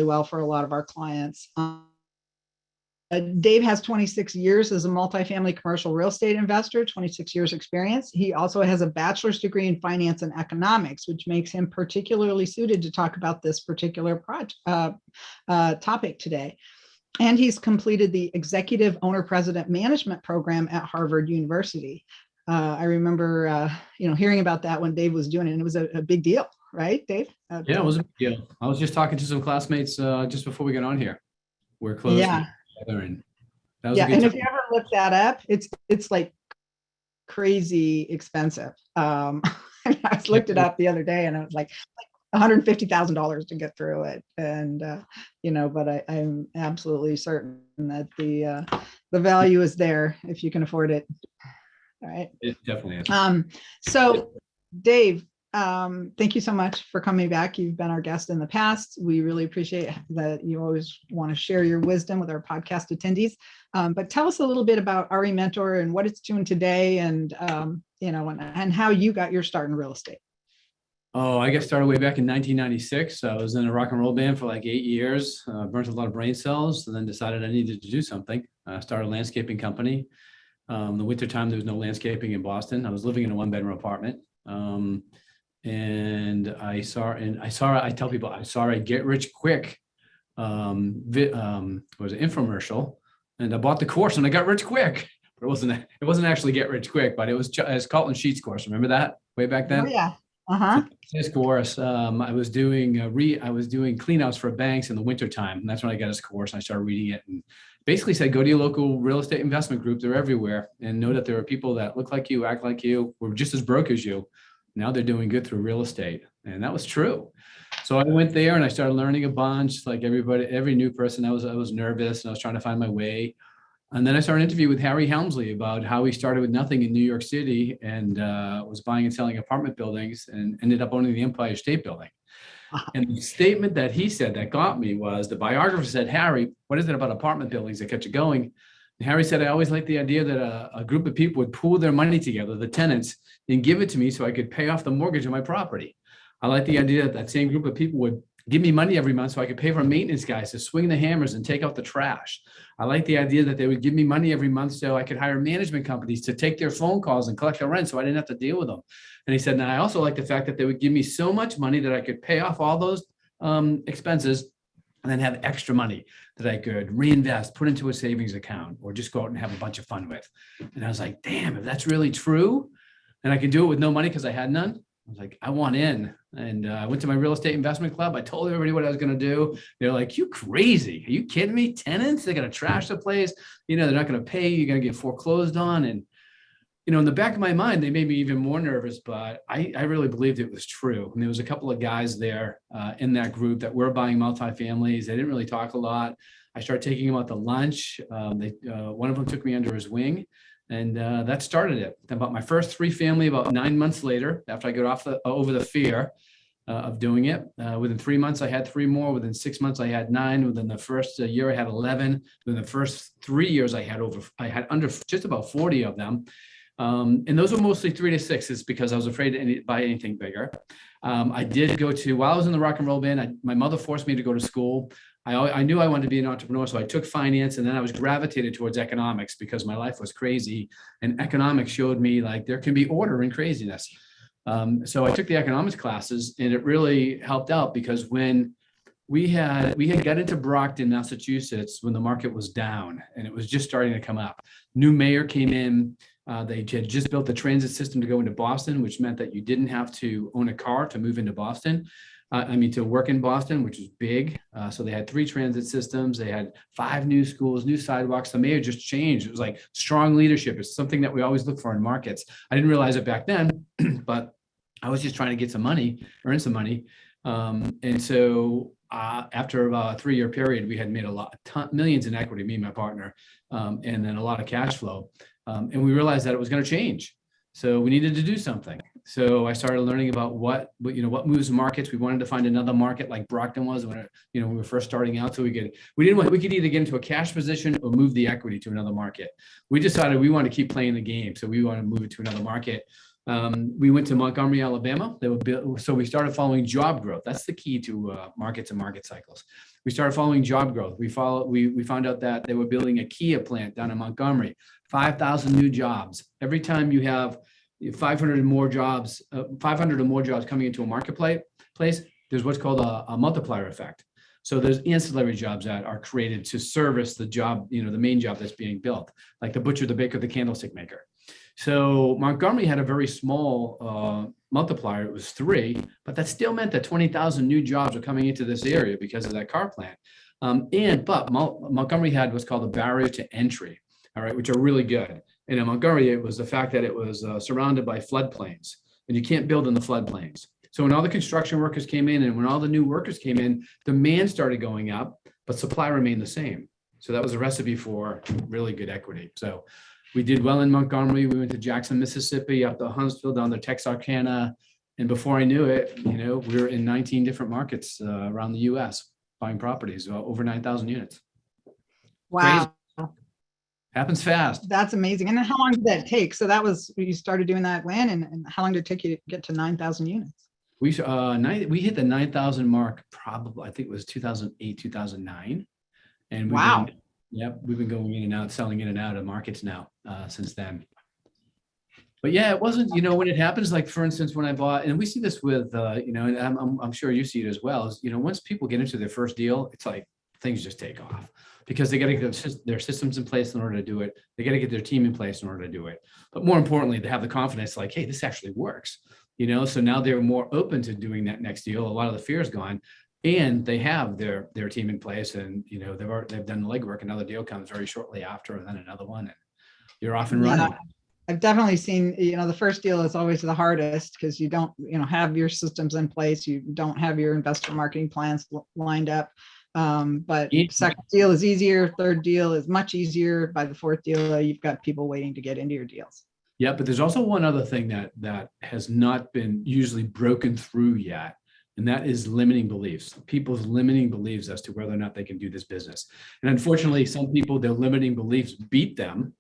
well for a lot of our clients. Dave has 26 years as a multifamily commercial real estate investor, 26 years experience. He also has a bachelor's degree in finance and economics, which makes him particularly suited to talk about this particular topic today. And he's completed the Executive Owner President Management Program at Harvard University. I remember, hearing about that when Dave was doing it, and it was a big deal, right, Dave? Yeah, it was a big deal. I was just talking to some classmates just before we got on here. We're close. Yeah. And that was yeah, a good and time. if you ever look that up, it's like crazy expensive. I looked it up the other day, and I was like $150,000 to get through it, and but I'm absolutely certain that the value is there if you can afford it. All right. It definitely is. So Dave, thank you so much for coming back. You've been our guest in the past. We really appreciate that you always want to share your wisdom with our podcast attendees. But tell us a little bit about REMentor and what it's doing today, and and how you got your start in real estate. Oh, I got started way back in 1996. I was in a rock and roll band for like 8 years, burnt a lot of brain cells, and then decided I needed to do something. I started a landscaping company. The winter time, there was no landscaping in Boston. I was living in a 1-bedroom apartment. And I tell people, I saw a get rich quick, infomercial, and I bought the course and I got rich quick. But it wasn't actually get rich quick, but it was Carlton Sheets course. Remember that way back then? Oh yeah. Uh-huh. So this course, I was doing cleanouts for banks in the wintertime. And that's when I got his course. And I started reading it, and basically said, go to your local real estate investment group. They're everywhere. And know that there are people that look like you, act like you, were just as broke as you. Now they're doing good through real estate. And that was true. So I went there and I started learning a bunch, like every new person. I was nervous and I was trying to find my way. And then I started an interview with Harry Helmsley about how he started with nothing in New York City and was buying and selling apartment buildings and ended up owning the Empire State Building. And the statement that he said that got me was, the biographer said, Harry, what is it about apartment buildings that kept you going? And Harry said, I always liked the idea that a group of people would pool their money together, the tenants, and give it to me so I could pay off the mortgage on my property. I like the idea that that same group of people would give me money every month so I could pay for maintenance guys to swing the hammers and take out the trash. I like the idea that they would give me money every month so I could hire management companies to take their phone calls and collect the rent so I didn't have to deal with them. And he said, and I also like the fact that they would give me so much money that I could pay off all those expenses and then have extra money that I could reinvest, put into a savings account, or just go out and have a bunch of fun with. And I was like, damn, if that's really true, and I can do it with no money because I had none, I was like, I want in. And I went to my real estate investment club. I told everybody what I was going to do. They're like, you crazy? Are you kidding me? Tenants, they're going to trash the place. They're not going to pay. You're going to get foreclosed on. And, in the back of my mind, they made me even more nervous, but I really believed it was true. And there was a couple of guys there in that group that were buying multifamilies. They didn't really talk a lot. I started taking them out to lunch. One of them took me under his wing. And that started it. I bought my first 3-family about 9 months later, after I got over the fear of doing it. Within 3 months, I had 3 more. Within 6 months, I had 9. Within the first year, I had 11. Within the first 3 years, I had under just about 40 of them. And those were mostly 3 to 6s because I was afraid to buy anything bigger. I did while I was in the rock and roll band, my mother forced me to go to school. I knew I wanted to be an entrepreneur, so I took finance, and then I was gravitated towards economics because my life was crazy, and economics showed me like there can be order in craziness. So I took the economics classes, and it really helped out because when we had got into Brockton, Massachusetts, when the market was down and it was just starting to come up. New mayor came in. They had just built the transit system to go into Boston, which meant that you didn't have to own a car to move into Boston. To work in Boston, which is big. So they had 3 transit systems. They had 5 new schools, new sidewalks. The mayor just changed. It was like strong leadership. It's something that we always look for in markets. I didn't realize it back then, but I was just trying to get some money, earn some money. And so after about a 3-year period, we had made millions in equity, me and my partner, and then a lot of cash flow. And we realized that it was going to change. So we needed to do something. So I started learning about what moves markets. We wanted to find another market like Brockton was when we were first starting out. So we could either get into a cash position or move the equity to another market. We decided we want to keep playing the game. So we want to move it to another market. We went to Montgomery, Alabama. So we started following job growth. That's the key to markets and market cycles. We started following job growth. We found out that they were building a Kia plant down in Montgomery, 5,000 new jobs. Every time you have 500 or more jobs coming into a marketplace, there's what's called a multiplier effect. So there's ancillary jobs that are created to service the job, the main job that's being built, like the butcher, the baker, the candlestick maker. So Montgomery had a very small multiplier. It was 3, but that still meant that 20,000 new jobs were coming into this area because of that car plant. But Montgomery had what's called a barrier to entry, all right, which are really good. And in Montgomery, it was the fact that it was surrounded by floodplains, and you can't build in the floodplains. So when all the construction workers came in and when all the new workers came in, demand started going up, but supply remained the same. So that was a recipe for really good equity. So we did well in Montgomery. We went to Jackson, Mississippi, up to Huntsville, down to Texarkana. And before I knew it, we were in 19 different markets around the US buying properties, over 9,000 units. Wow. Crazy. Happens fast. That's amazing. And then how long did that take? So that was, you started doing that when, and how long did it take you to get to 9,000 units? We hit the 9,000 mark probably, I think it was 2008, 2009. And wow. We've been going in and out, selling in and out of markets now since then. But yeah, it wasn't, when it happens, like for instance, when I bought, and we see this with, and I'm sure you see it as well, is, once people get into their first deal, it's like things just take off because they got to get their systems in place in order to do it. They got to get their team in place in order to do it. But more importantly, they have the confidence like, hey, this actually works. So now they're more open to doing that next deal. A lot of the fear is gone, and they have their team in place, and they've done the legwork. Another deal comes very shortly after, and then another one, and you're off and running. I've definitely seen, the first deal is always the hardest because you don't, have your systems in place. You don't have your investor marketing plans lined up. But second deal is easier. Third deal is much easier. By the fourth deal, you've got people waiting to get into your deals. Yeah, but there's also one other thing that has not been usually broken through yet, and that is limiting beliefs. People's limiting beliefs as to whether or not they can do this business. And unfortunately, some people, their limiting beliefs beat them,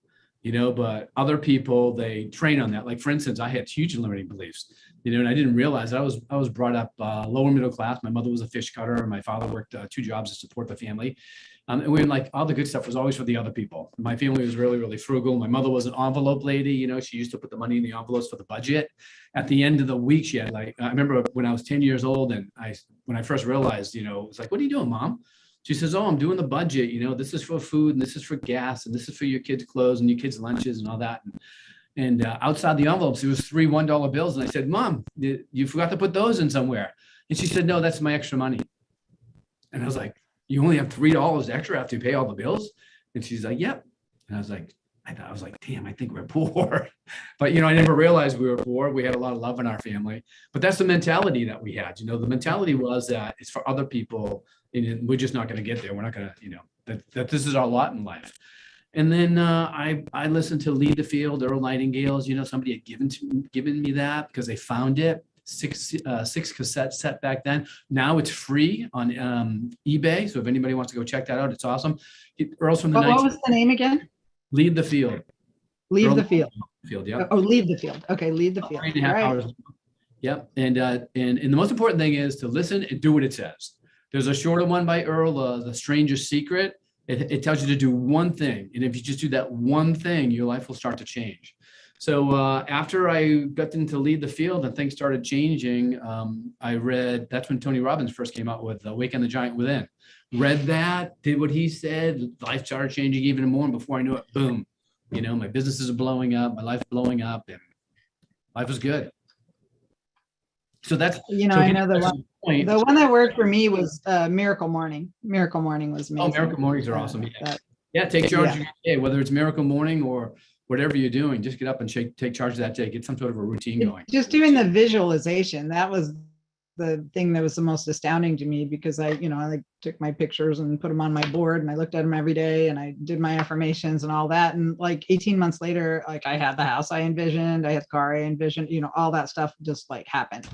but other people, they train on that. Like for instance, I had huge limiting beliefs, and I didn't realize I was brought up lower middle class. My mother was a fish cutter, and my father worked 2 jobs to support the family. And when all the good stuff was always for the other people. My family was really, really frugal. My mother was an envelope lady. She used to put the money in the envelopes for the budget. At the end of the week, she had I remember when I was 10 years old, and when I first realized, it's like, what are you doing, Mom? She says, oh, I'm doing the budget. This is for food, and this is for gas, and this is for your kids' clothes and your kids' lunches and all that. And outside the envelopes, there was 3 $1 bills. And I said, Mom, you forgot to put those in somewhere. And she said, no, that's my extra money. And I was like, you only have $3 extra after you pay all the bills? And she's like, yep. And I was like, damn, I think we're poor. But, I never realized we were poor. We had a lot of love in our family. But that's the mentality that we had. The mentality was that it's for other people, and we're just not going to get there. We're not going to, that this is our lot in life. And then I listened to Lead the Field, Earl Nightingale's, somebody had given me that because they found it. 6 cassette set back then. Now it's free on eBay. So if anybody wants to go check that out, it's awesome. Earl's from the what was the name again? Lead the Field. Lead the Field. Yeah. Oh, Lead the Field. Okay, Lead the Field. 3.5 hours. Yep. And the most important thing is to listen and do what it says. There's a shorter one by Earl, The Stranger's Secret. It tells you to do one thing. And if you just do that one thing, your life will start to change. So after I got into Lead the Field and things started changing, I read, that's when Tony Robbins first came out with Awaken the Giant Within. Read that, did what he said, life started changing even more. And before I knew it, boom, my businesses are blowing up, my life's blowing up, and life was good. So that's, I know the one that worked for me was Miracle Morning. Miracle Morning was amazing. Oh, Miracle Mornings are awesome. Yeah, take charge of your day, whether it's Miracle Morning or whatever you're doing, just get up and take charge of that day, get some sort of a routine going. Just doing the visualization, that was the thing that was the most astounding to me, because I took my pictures and put them on my board, and I looked at them every day, and I did my affirmations and all that. And 18 months later, I had the house I envisioned, I had the car I envisioned, all that stuff just happened.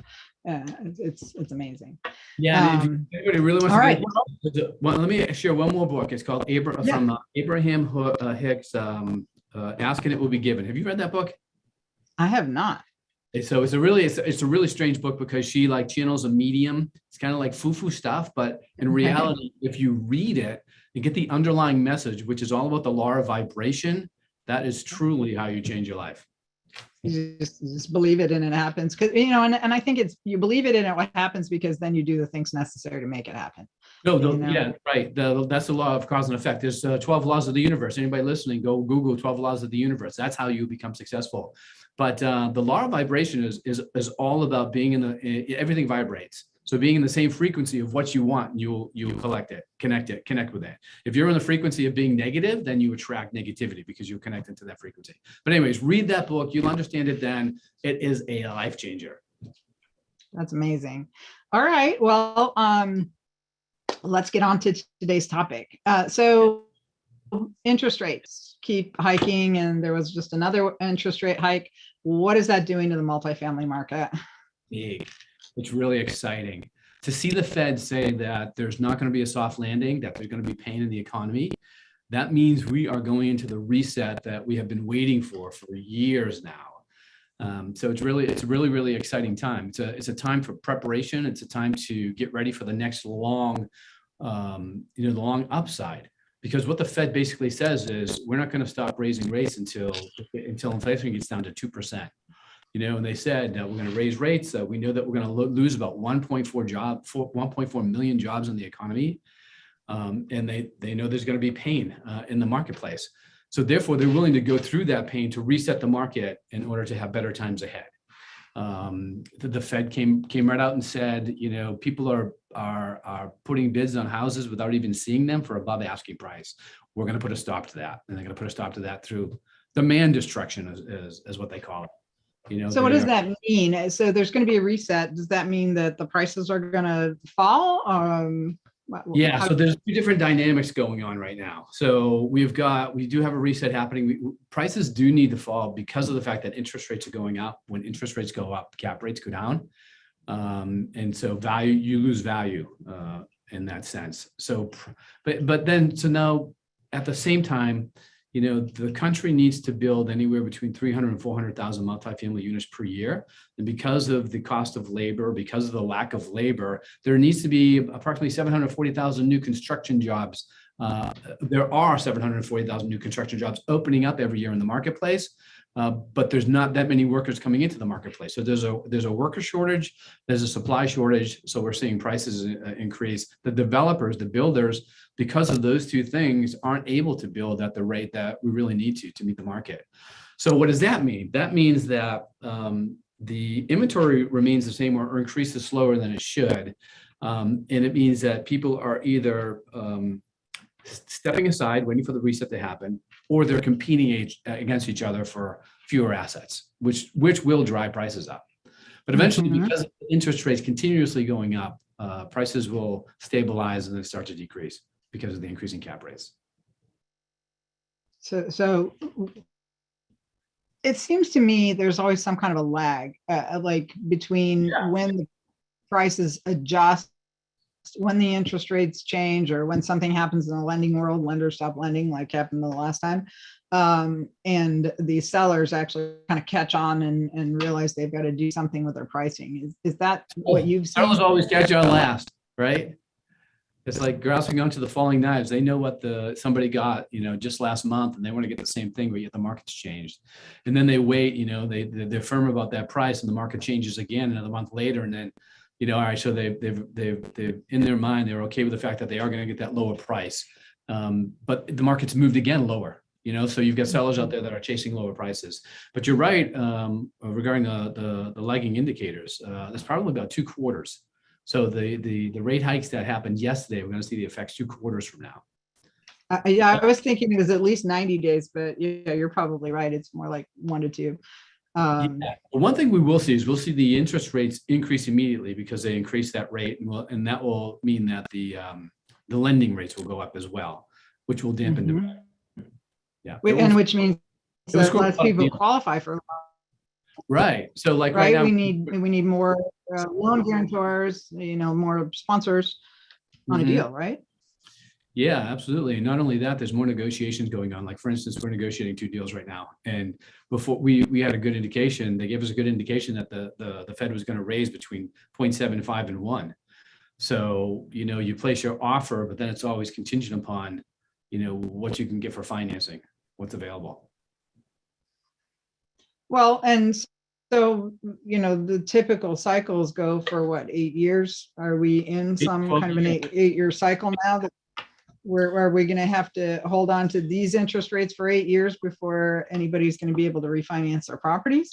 It's amazing. Yeah. If anybody really wants to, let me share one more book. It's called from Abraham Hicks, Ask and It Will Be Given. Have you read that book? I have not. So it's a really strange book because she like channels a medium. It's kind of like foo-foo stuff, but in reality, if you read it and get the underlying message, which is all about the law of vibration, that is truly how you change your life. You just believe it and it happens. Because, and I think it's, you believe it and it what happens because then you do the things necessary to make it happen. Yeah, right. That's the law of cause and effect. There's 12 laws of the universe. Anybody listening, go Google 12 laws of the universe. That's how you become successful. But the law of vibration is all about being everything vibrates. So being in the same frequency of what you want, you'll connect with it. If you're in the frequency of being negative, then you attract negativity because you're connected to that frequency. But anyways, read that book. You'll understand it then. It is a life changer. That's amazing. All right. Well, let's get on to today's topic. So interest rates keep hiking, and there was just another interest rate hike. What is that doing to the multifamily market? Big. It's really exciting to see the Fed say that there's not going to be a soft landing, that there's going to be pain in the economy. That means we are going into the reset that we have been waiting for years now. So it's a really exciting time. It's a time for preparation. It's a time to get ready for the next long, the long upside. Because what the Fed basically says is we're not going to stop raising rates until inflation gets down to 2%. And they said that we're going to raise rates. We know that we're going to lose about 1.4 million jobs in the economy. And they know there's going to be pain in the marketplace. So therefore, they're willing to go through that pain to reset the market in order to have better times ahead. The Fed came right out and said, people are putting bids on houses without even seeing them for above asking price. We're going to put a stop to that, and they're going to put a stop to that through demand destruction, is what they call it. So what does that mean? So there's going to be a reset. Does that mean that the prices are going to fall? Yeah, so there's two different dynamics going on right now. So we do have a reset happening. Prices do need to fall because of the fact that interest rates are going up. When interest rates go up, cap rates go down. And so you lose value in that sense. So, but now at the same time, the country needs to build anywhere between 300 and 400,000 multifamily units per year. And because of the cost of labor, because of the lack of labor, there needs to be approximately 740,000 new construction jobs. There are 740,000 new construction jobs opening up every year in the marketplace. But there's not that many workers coming into the marketplace. So there's a worker shortage, there's a supply shortage. So we're seeing prices increase. The developers, the builders, because of those two things, aren't able to build at the rate that we really need to meet the market. So what does that mean? That means that the inventory remains the same or increases slower than it should. And it means that people are either stepping aside, waiting for the reset to happen, or they're competing against each other for fewer assets, which will drive prices up. But eventually, because interest rates continuously going up, prices will stabilize and then start to decrease because of the increasing cap rates. So it seems to me there's always some kind of a lag, like between when the prices adjust, when the interest rates change, or when something happens in the lending world, lenders stop lending, like happened the last time, and the sellers actually kind of catch on and realize they've got to do something with their pricing. Is that what you've seen? Sellers always catch on last, right? It's like grasping onto the falling knives. They know what somebody got, just last month, and they want to get the same thing, but yet the market's changed. And then they wait, they're firm about that price, and the market changes again another month later, and then all right, so they've in their mind, they're okay with the fact that they are going to get that lower price. But the market's moved again lower, so you've got sellers out there that are chasing lower prices. But you're right, regarding the lagging indicators, that's probably about 2 quarters. So the rate hikes that happened yesterday, we're going to see the effects 2 quarters from now. I was thinking it was at least 90 days, but yeah, you're probably right. It's more like 1 to 2. One thing we will see is we'll see the interest rates increase immediately because they increase that rate, and that will mean that the lending rates will go up as well, which will dampen demand. Yeah, and which means that less people qualify for. Right. So right now, we need more loan guarantors, more sponsors on a deal, right? Yeah, absolutely. And not only that, there's more negotiations going on. Like for instance, we're negotiating 2 deals right now. And before we had a good indication, they gave us a good indication that the Fed was going to raise between 0.75 and 1. So, you place your offer, but then it's always contingent upon, what you can get for financing, what's available. Well, and so, the typical cycles go for what, 8 years? Are we in some 12 kind of an years. 8-year cycle now that are we going to have to hold on to these interest rates for 8 years before anybody's going to be able to refinance their properties?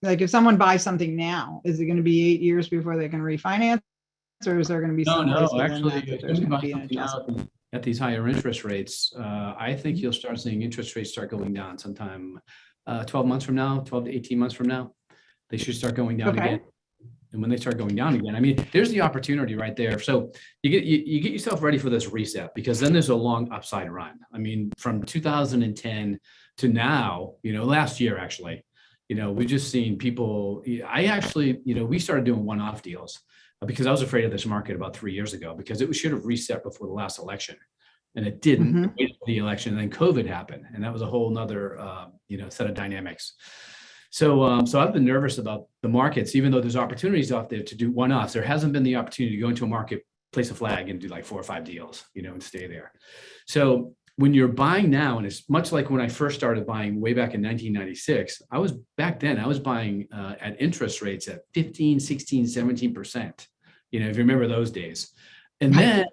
Like if someone buys something now, is it going to be 8 years before they can refinance? Or is there going to be some place within Actually, that if there's you going to buy be an something now adjustment? at these higher interest rates, I think you'll start seeing interest rates start going down sometime 12 months from now, 12 to 18 months from now. They should start going down Okay. again. And when they start going down again, I mean, there's the opportunity right there. So you get yourself ready for this reset, because then there's a long upside run. I mean, from 2010 to now, last year actually, we've just seen people. I actually, we started doing one-off deals because I was afraid of this market about 3 years ago, because it should have reset before the last election, and it didn't. Mhm. It waited for the election, and then COVID happened, and that was a whole nother set of dynamics. So I've been nervous about the markets, even though there's opportunities out there to do one-offs. There hasn't been the opportunity to go into a market, place a flag, and do like 4 or 5 deals, and stay there. So when you're buying now, and it's much like when I first started buying way back in 1996, I was buying at interest rates at 15, 16, 17%, if you remember those days. And then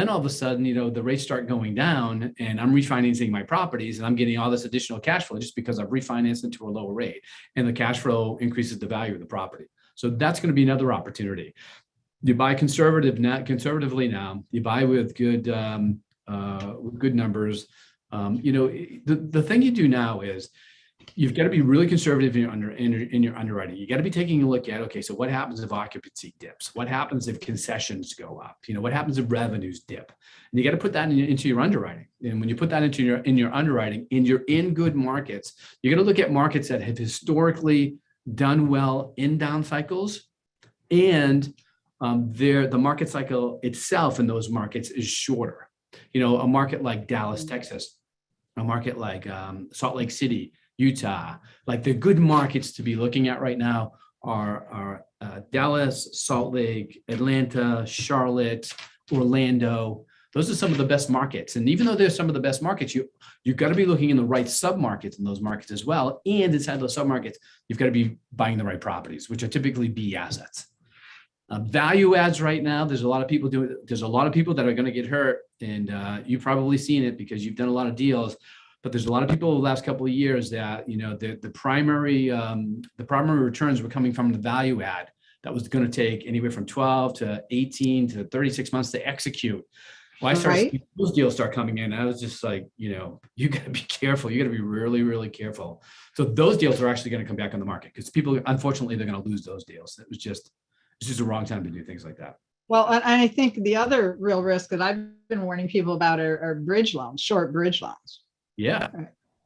all of a sudden, the rates start going down, and I'm refinancing my properties, and I'm getting all this additional cash flow just because I've refinanced into a lower rate, and the cash flow increases the value of the property. So that's going to be another opportunity. You buy conservatively now. You buy with good numbers. The thing you do now is you've got to be really conservative in your underwriting. You got to be taking a look at, okay, so what happens if occupancy dips? What happens if concessions go up? What happens if revenues dip? And you got to put that into your underwriting. And when you put that into your underwriting, and you're in good markets, you got to look at markets that have historically done well in down cycles, and the market cycle itself in those markets is shorter. A market like Dallas, Texas, a market like Salt Lake City, Utah, like the good markets to be looking at right now are Dallas, Salt Lake, Atlanta, Charlotte, Orlando. Those are some of the best markets. And even though they're some of the best markets, you've got to be looking in the right submarkets in those markets as well. And inside those submarkets, you've got to be buying the right properties, which are typically B assets. Value adds right now, there's a lot of people that are going to get hurt, and you've probably seen it because you've done a lot of deals. But there's a lot of people the last couple of years that the primary returns were coming from the value add that was going to take anywhere from 12 to 18 to 36 months to execute. Well, I started seeing those deals start coming in, and I was just like, you got to be careful. You got to be really, really careful. So those deals are actually going to come back on the market, because people, unfortunately, they're going to lose those deals. It's just the wrong time to do things like that. Well, and I think the other real risk that I've been warning people about are bridge loans, short bridge loans. Yeah.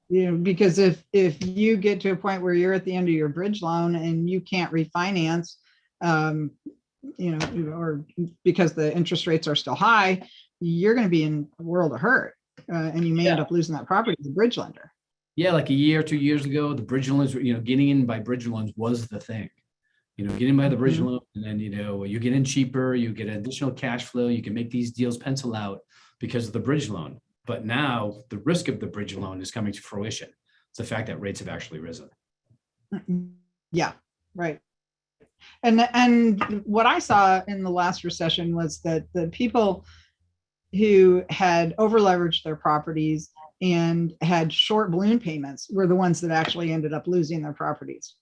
Because if you get to a point where you're at the end of your bridge loan and you can't refinance, or because the interest rates are still high, you're going to be in a world of hurt, and you may end up losing that property to the bridge lender. Yeah, like a year or 2 years ago, the bridge loans, getting in by bridge loans was the thing. Get in by the bridge loan, and then you get in cheaper, you get additional cash flow, you can make these deals pencil out because of the bridge loan. But now the risk of the bridge loan is coming to fruition. It's the fact that rates have actually risen. Yeah, right. And what I saw in the last recession was that the people who had over leveraged their properties and had short balloon payments were the ones that actually ended up losing their properties.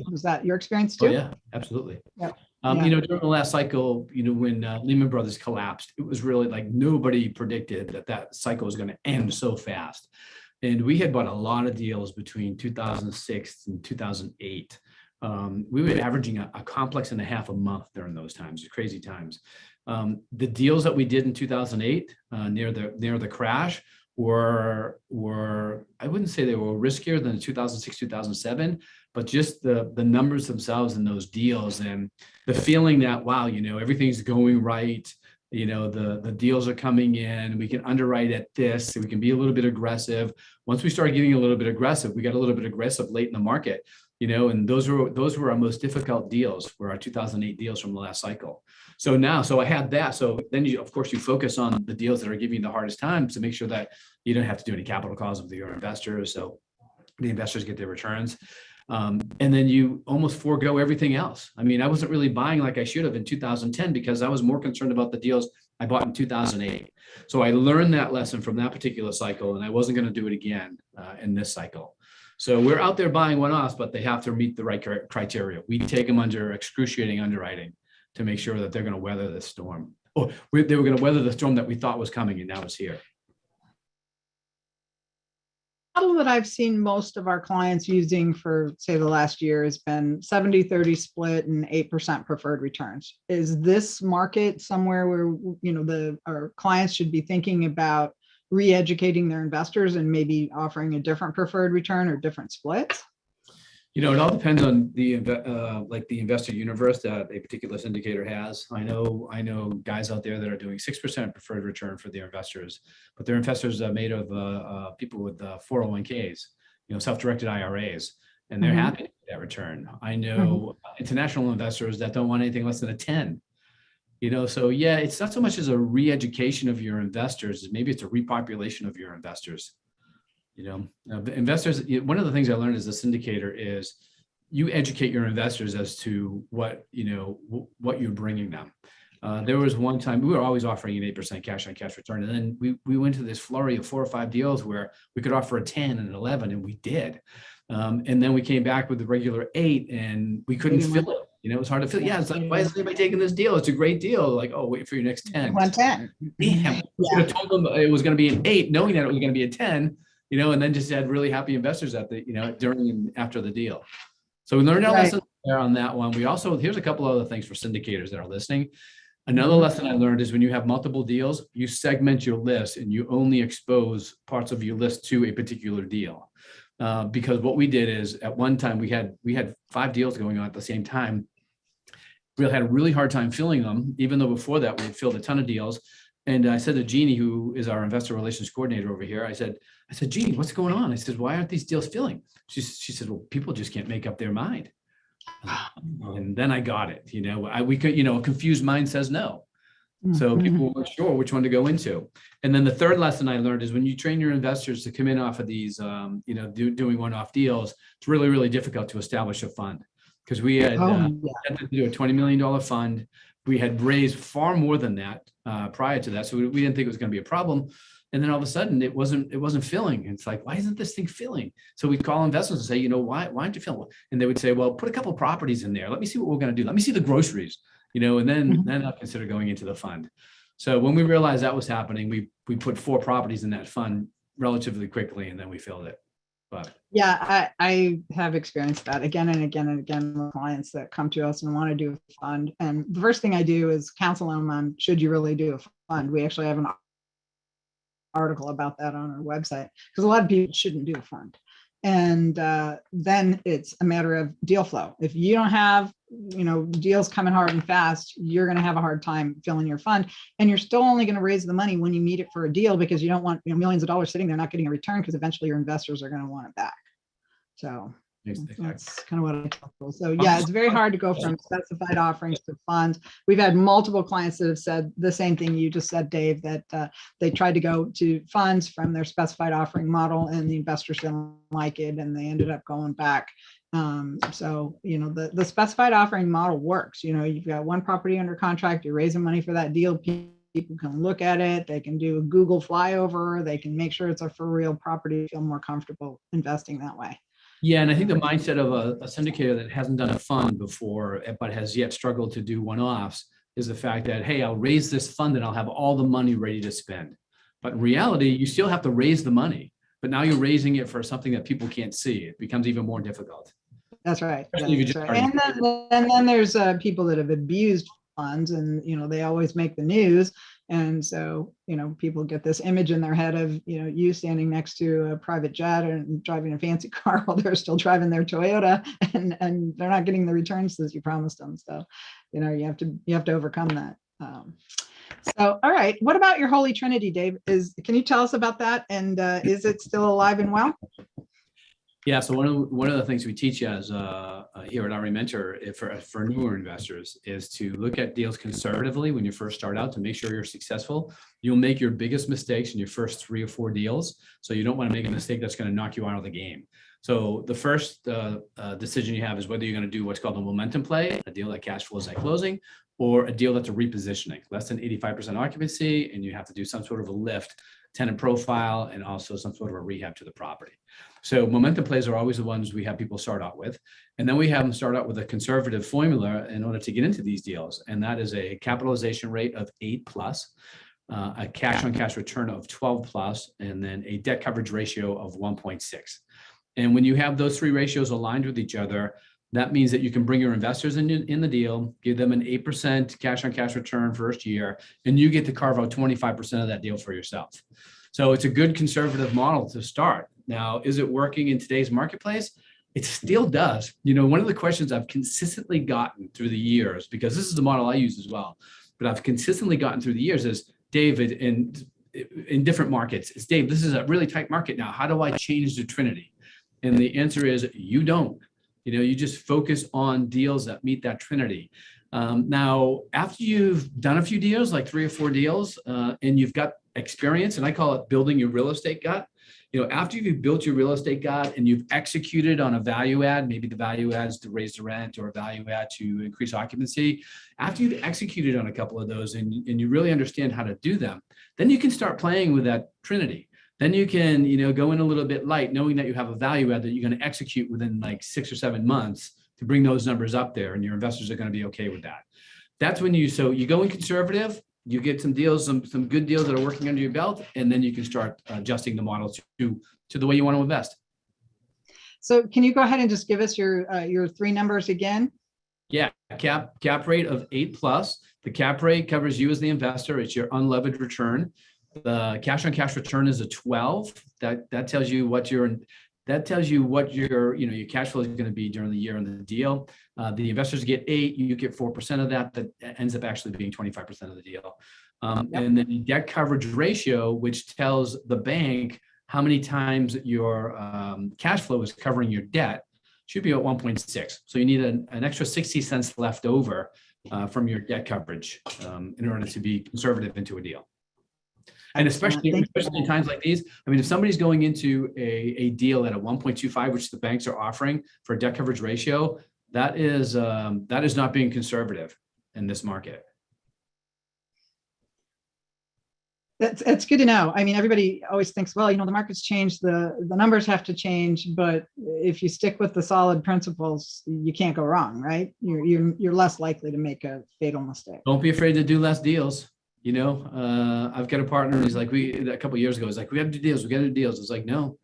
Was that your experience too? Oh, yeah, absolutely. Yep. During the last cycle, when Lehman Brothers collapsed, it was really like nobody predicted that cycle was going to end so fast. And we had bought a lot of deals between 2006 and 2008. We were averaging a complex and a half a month during those times, crazy times. The deals that we did in 2008 near the crash were I wouldn't say they were riskier than 2006, 2007, but just the numbers themselves in those deals, and the feeling that, wow, everything's going right. The deals are coming in, we can underwrite at this, so we can be a little bit aggressive. Once we started getting a little bit aggressive, we got a little bit aggressive late in the market, and those were our most difficult deals, were our 2008 deals from the last cycle. So I had that. So then of course you focus on the deals that are giving you the hardest time to make sure that you don't have to do any capital calls with your investors. So the investors get their returns. And then you almost forego everything else. I mean, I wasn't really buying like I should have in 2010 because I was more concerned about the deals I bought in 2008. So I learned that lesson from that particular cycle, and I wasn't going to do it again in this cycle. So we're out there buying one-offs, but they have to meet the right criteria. We take them under excruciating underwriting to make sure that they're going to weather the storm. They were going to weather the storm that we thought was coming, and now it's here. Model that I've seen most of our clients using for, say, the last year has been 70-30 split and 8% preferred returns. Is this market somewhere where our clients should be thinking about re-educating their investors and maybe offering a different preferred return or different splits? It all depends on the investor universe that a particular syndicator has. I know guys out there that are doing 6% preferred return for their investors, but their investors are made of people with 401ks, self-directed IRAs, and they're happy with that return. I know international investors that don't want anything less than a 10. So yeah, it's not so much as a re-education of your investors, maybe it's a repopulation of your investors. The investors, one of the things I learned as a syndicator is you educate your investors as to what you're bringing them. There was one time we were always offering an 8% cash on cash return. And then we went to this flurry of 4 or 5 deals where we could offer a 10 and an 11, and we did. And then we came back with the regular 8 and we couldn't fill it. It was hard to fill. Yeah, it's like, why is anybody taking this deal? It's a great deal. Like, oh, wait for your next 10. 110. Damn, we should have told them it was going to be an 8, knowing that it was going to be a 10. And then just had really happy investors at the, during and after the deal. So we learned our lessons there on that one. Here's a couple other things for syndicators that are listening. Another lesson I learned is when you have multiple deals, you segment your list and you only expose parts of your list to a particular deal. Because what we did is at one time we had 5 deals going on at the same time. We had a really hard time filling them, even though before that we had filled a ton of deals. And I said to Jeannie, who is our investor relations coordinator over here, I said, Jeannie, what's going on? I said, why aren't these deals filling? She said, well, people just can't make up their mind. And then I got it. A confused mind says no. So people weren't sure which one to go into. And then the third lesson I learned is when you train your investors to come in off of these, doing one-off deals, it's really, really difficult to establish a fund. Because we had to do a $20 million fund. We had raised far more than that prior to that. So we didn't think it was going to be a problem. And then all of a sudden it wasn't filling. And it's like, why isn't this thing filling? So we call investors and say, why aren't you filling? And they would say, well, put a couple of properties in there. Let me see what we're going to do. Let me see the groceries, and then I'll consider going into the fund. So when we realized that was happening, we put 4 properties in that fund relatively quickly, and then we filled it. But yeah, I have experienced that again and again and again with clients that come to us and want to do a fund. And the first thing I do is counsel them on, should you really do a fund? We actually have an article about that on our website, because a lot of people shouldn't do a fund. And then it's a matter of deal flow. If you don't have, deals coming hard and fast, you're going to have a hard time filling your fund. And you're still only going to raise the money when you need it for a deal, because you don't want millions of dollars sitting there not getting a return, because eventually your investors are going to want it back. So that's kind of what I tell people. So yeah, it's very hard to go from specified offerings to funds. We've had multiple clients that have said the same thing you just said, Dave, that they tried to go to funds from their specified offering model and the investors didn't like it and they ended up going back. So, the specified offering model works. You've got one property under contract, you're raising money for that deal. People can look at it, they can do a Google flyover, they can make sure it's a for real property, feel more comfortable investing that way. Yeah, and I think the mindset of a syndicator that hasn't done a fund before, but has yet struggled to do one-offs, is the fact that, hey, I'll raise this fund and I'll have all the money ready to spend. But in reality, you still have to raise the money, but now you're raising it for something that people can't see. It becomes even more difficult. That's right. That's right. And then there's people that have abused funds, and they always make the news. And so, people get this image in their head of, you standing next to a private jet and driving a fancy car while they're still driving their Toyota, and they're not getting the returns that you promised them. So, you have to overcome that. So, all right. What about your Holy Trinity, Dave? Can you tell us about that? And is it still alive and well? Yeah, so one of the things we teach as here at REMentor for newer investors is to look at deals conservatively when you first start out to make sure you're successful. You'll make your biggest mistakes in your first 3 or 4 deals, so you don't want to make a mistake that's going to knock you out of the game. So the first decision you have is whether you're going to do what's called a momentum play, a deal that cash flows at closing, or a deal that's a repositioning, less than 85% occupancy, and you have to do some sort of a lift, tenant profile, and also some sort of a rehab to the property. So momentum plays are always the ones we have people start out with. And then we have them start out with a conservative formula in order to get into these deals. And that is a capitalization rate of 8+, a cash on cash return of 12+, and then a debt coverage ratio of 1.6. And when you have those 3 ratios aligned with each other, that means that you can bring your investors in the deal, give them an 8% cash on cash return first year, and you get to carve out 25% of that deal for yourself. So it's a good conservative model to start. Now, is it working in today's marketplace? It still does. You know, one of the questions I've consistently gotten through the years, because this is the model I use as well, but I've consistently gotten through the years is, David, in different markets, is Dave, this is a really tight market now. How do I change to Trinity? And the answer is you don't. You know, you just focus on deals that meet that Trinity. Now, after you've done a few deals, like 3 or 4 deals, and you've got experience, and I call it building your real estate gut. You know, after you've built your real estate gut and you've executed on a value add, maybe the value adds to raise the rent or a value add to increase occupancy. After you've executed on a couple of those and you really understand how to do them, then you can start playing with that Trinity. Then you can, you know, go in a little bit light, knowing that you have a value add that you're going to execute within like 6 or 7 months to bring those numbers up there, and your investors are going to be okay with that. That's when you go in conservative, you get some deals, some good deals that are working under your belt, and then you can start adjusting the model to the way you want to invest. So can you go ahead and just give us your 3 numbers again? Yeah, cap rate of 8+. The cap rate covers you as the investor. It's your unlevered return. The cash on cash return is a 12. That tells you what your cash flow is going to be during the year in the deal. The investors get 8, you get 4% of that. That ends up actually being 25% of the deal. And then the debt coverage ratio, which tells the bank how many times your cash flow is covering your debt, should be at 1.6. So you need an extra 60 cents left over from your debt coverage in order to be conservative into a deal. And especially in times like these, I mean, if somebody's going into a deal at a 1.25, which the banks are offering for a debt coverage ratio, that is not being conservative in this market. That's good to know. I mean, everybody always thinks, well, you know, the market's changed, the numbers have to change, but if you stick with the solid principles, you can't go wrong, right? You're less likely to make a fatal mistake. Don't be afraid to do less deals. You know, I've got a partner, and he's like, a couple of years ago, he's like, we got to do deals. We got to do deals. It's like, no,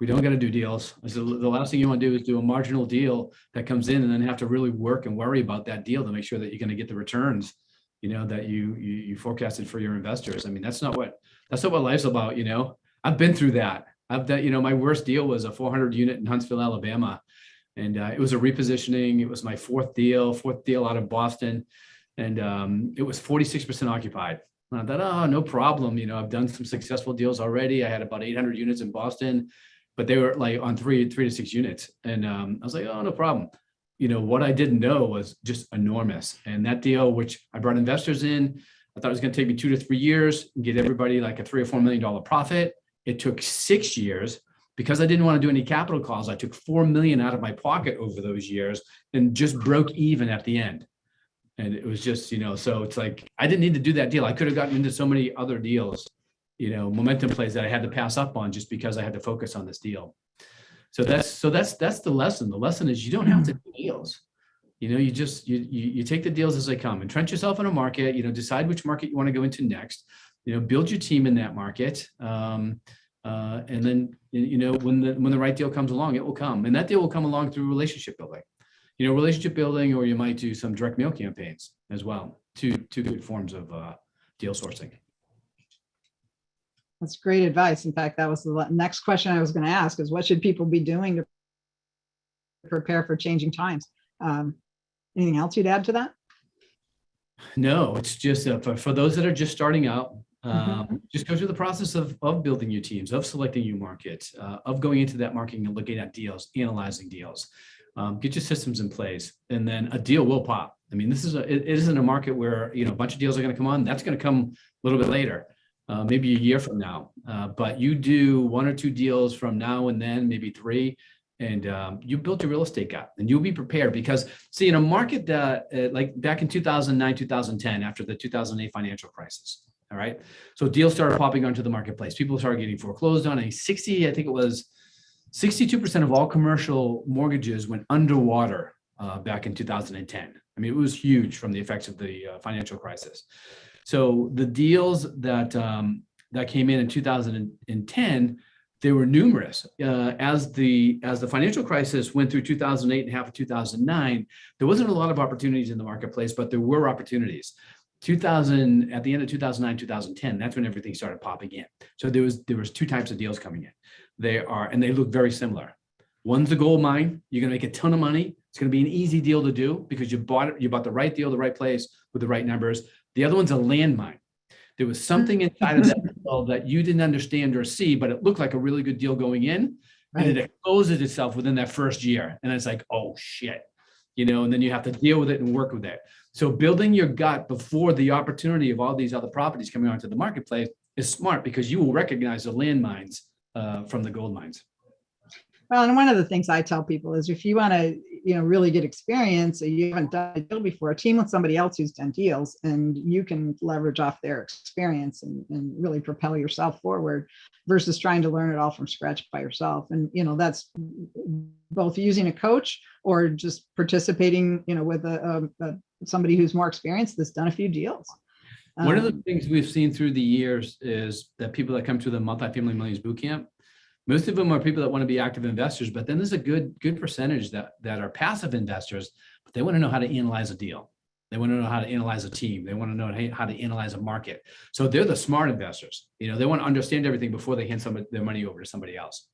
we don't got to do deals. I said, the last thing you want to do is do a marginal deal that comes in and then have to really work and worry about that deal to make sure that you're going to get the returns, you know, that you forecasted for your investors. I mean, that's not what life's about. You know, I've been through that. You know, my worst deal was a 400 unit in Huntsville, Alabama. And it was a repositioning. It was my fourth deal out of Boston. And it was 46% occupied. And I thought, oh, no problem. You know, I've done some successful deals already. I had about 800 units in Boston, but they were like on 3 to 6 units. And I was like, oh, no problem. You know, what I didn't know was just enormous. And that deal, which I brought investors in, I thought it was going to take me 2 to 3 years and get everybody like a $3 or $4 million profit. It took 6 years. Because I didn't want to do any capital calls, I took $4 million out of my pocket over those years and just broke even at the end. And it was just, you know, so it's like, I didn't need to do that deal. I could have gotten into so many other deals, you know, momentum plays that I had to pass up on just because I had to focus on this deal. So that's the lesson. The lesson is you don't have to do deals. You know, you take the deals as they come. Entrench yourself in a market, you know, decide which market you want to go into next, you know, build your team in that market. And then, you know, when the right deal comes along, it will come. And that deal will come along through relationship building. You know, relationship building, or you might do some direct mail campaigns as well. Two good forms of deal sourcing. That's great advice. In fact, that was the next question I was going to ask, is what should people be doing to prepare for changing times? Anything else you'd add to that? No, it's just for those that are just starting out. Mhm. Just go through the process of building your teams, of selecting your markets, of going into that marketing and looking at deals, analyzing deals. Get your systems in place, and then a deal will pop. I mean, it isn't a market where a bunch of deals are going to come on. That's going to come a little bit later, maybe a year from now. But you do one or two deals from now and then, maybe three, and you build your real estate gap, and you'll be prepared. Because see, in a market that like back in 2009, 2010, after the 2008 financial crisis, all right, so deals started popping onto the marketplace. People started getting foreclosed on. I think it was 62% of all commercial mortgages went underwater back in 2010. I mean, it was huge from the effects of the financial crisis. So the deals that came in 2010, they were numerous. As the financial crisis went through 2008 and half of 2009, there wasn't a lot of opportunities in the marketplace, but there were opportunities. At the end of 2009, 2010, that's when everything started popping in. So there was two types of deals coming in. And they look very similar. One's a gold mine. You're going to make a ton of money. It's going to be an easy deal to do because you bought the right deal, the right place with the right numbers. The other one's a landmine. There was something inside of that deal that you didn't understand or see, but it looked like a really good deal going in, and it exposes itself within that first year. And it's like, oh shit, and then you have to deal with it and work with it. So building your gut before the opportunity of all these other properties coming onto the marketplace is smart, because you will recognize the landmines from the gold mines. Well, and one of the things I tell people is if you want to, really get experience, you haven't done a deal before, team with somebody else who's done deals, and you can leverage off their experience and really propel yourself forward versus trying to learn it all from scratch by yourself. And, that's both using a coach or just participating, with somebody who's more experienced that's done a few deals. One of the things we've seen through the years is that people that come to the Multifamily Millions Bootcamp, most of them are people that want to be active investors, but then there's a good percentage that are passive investors, but they want to know how to analyze a deal. They want to know how to analyze a team. They want to know how to analyze a market. So they're the smart investors. They want to understand everything before they hand their money over to somebody else.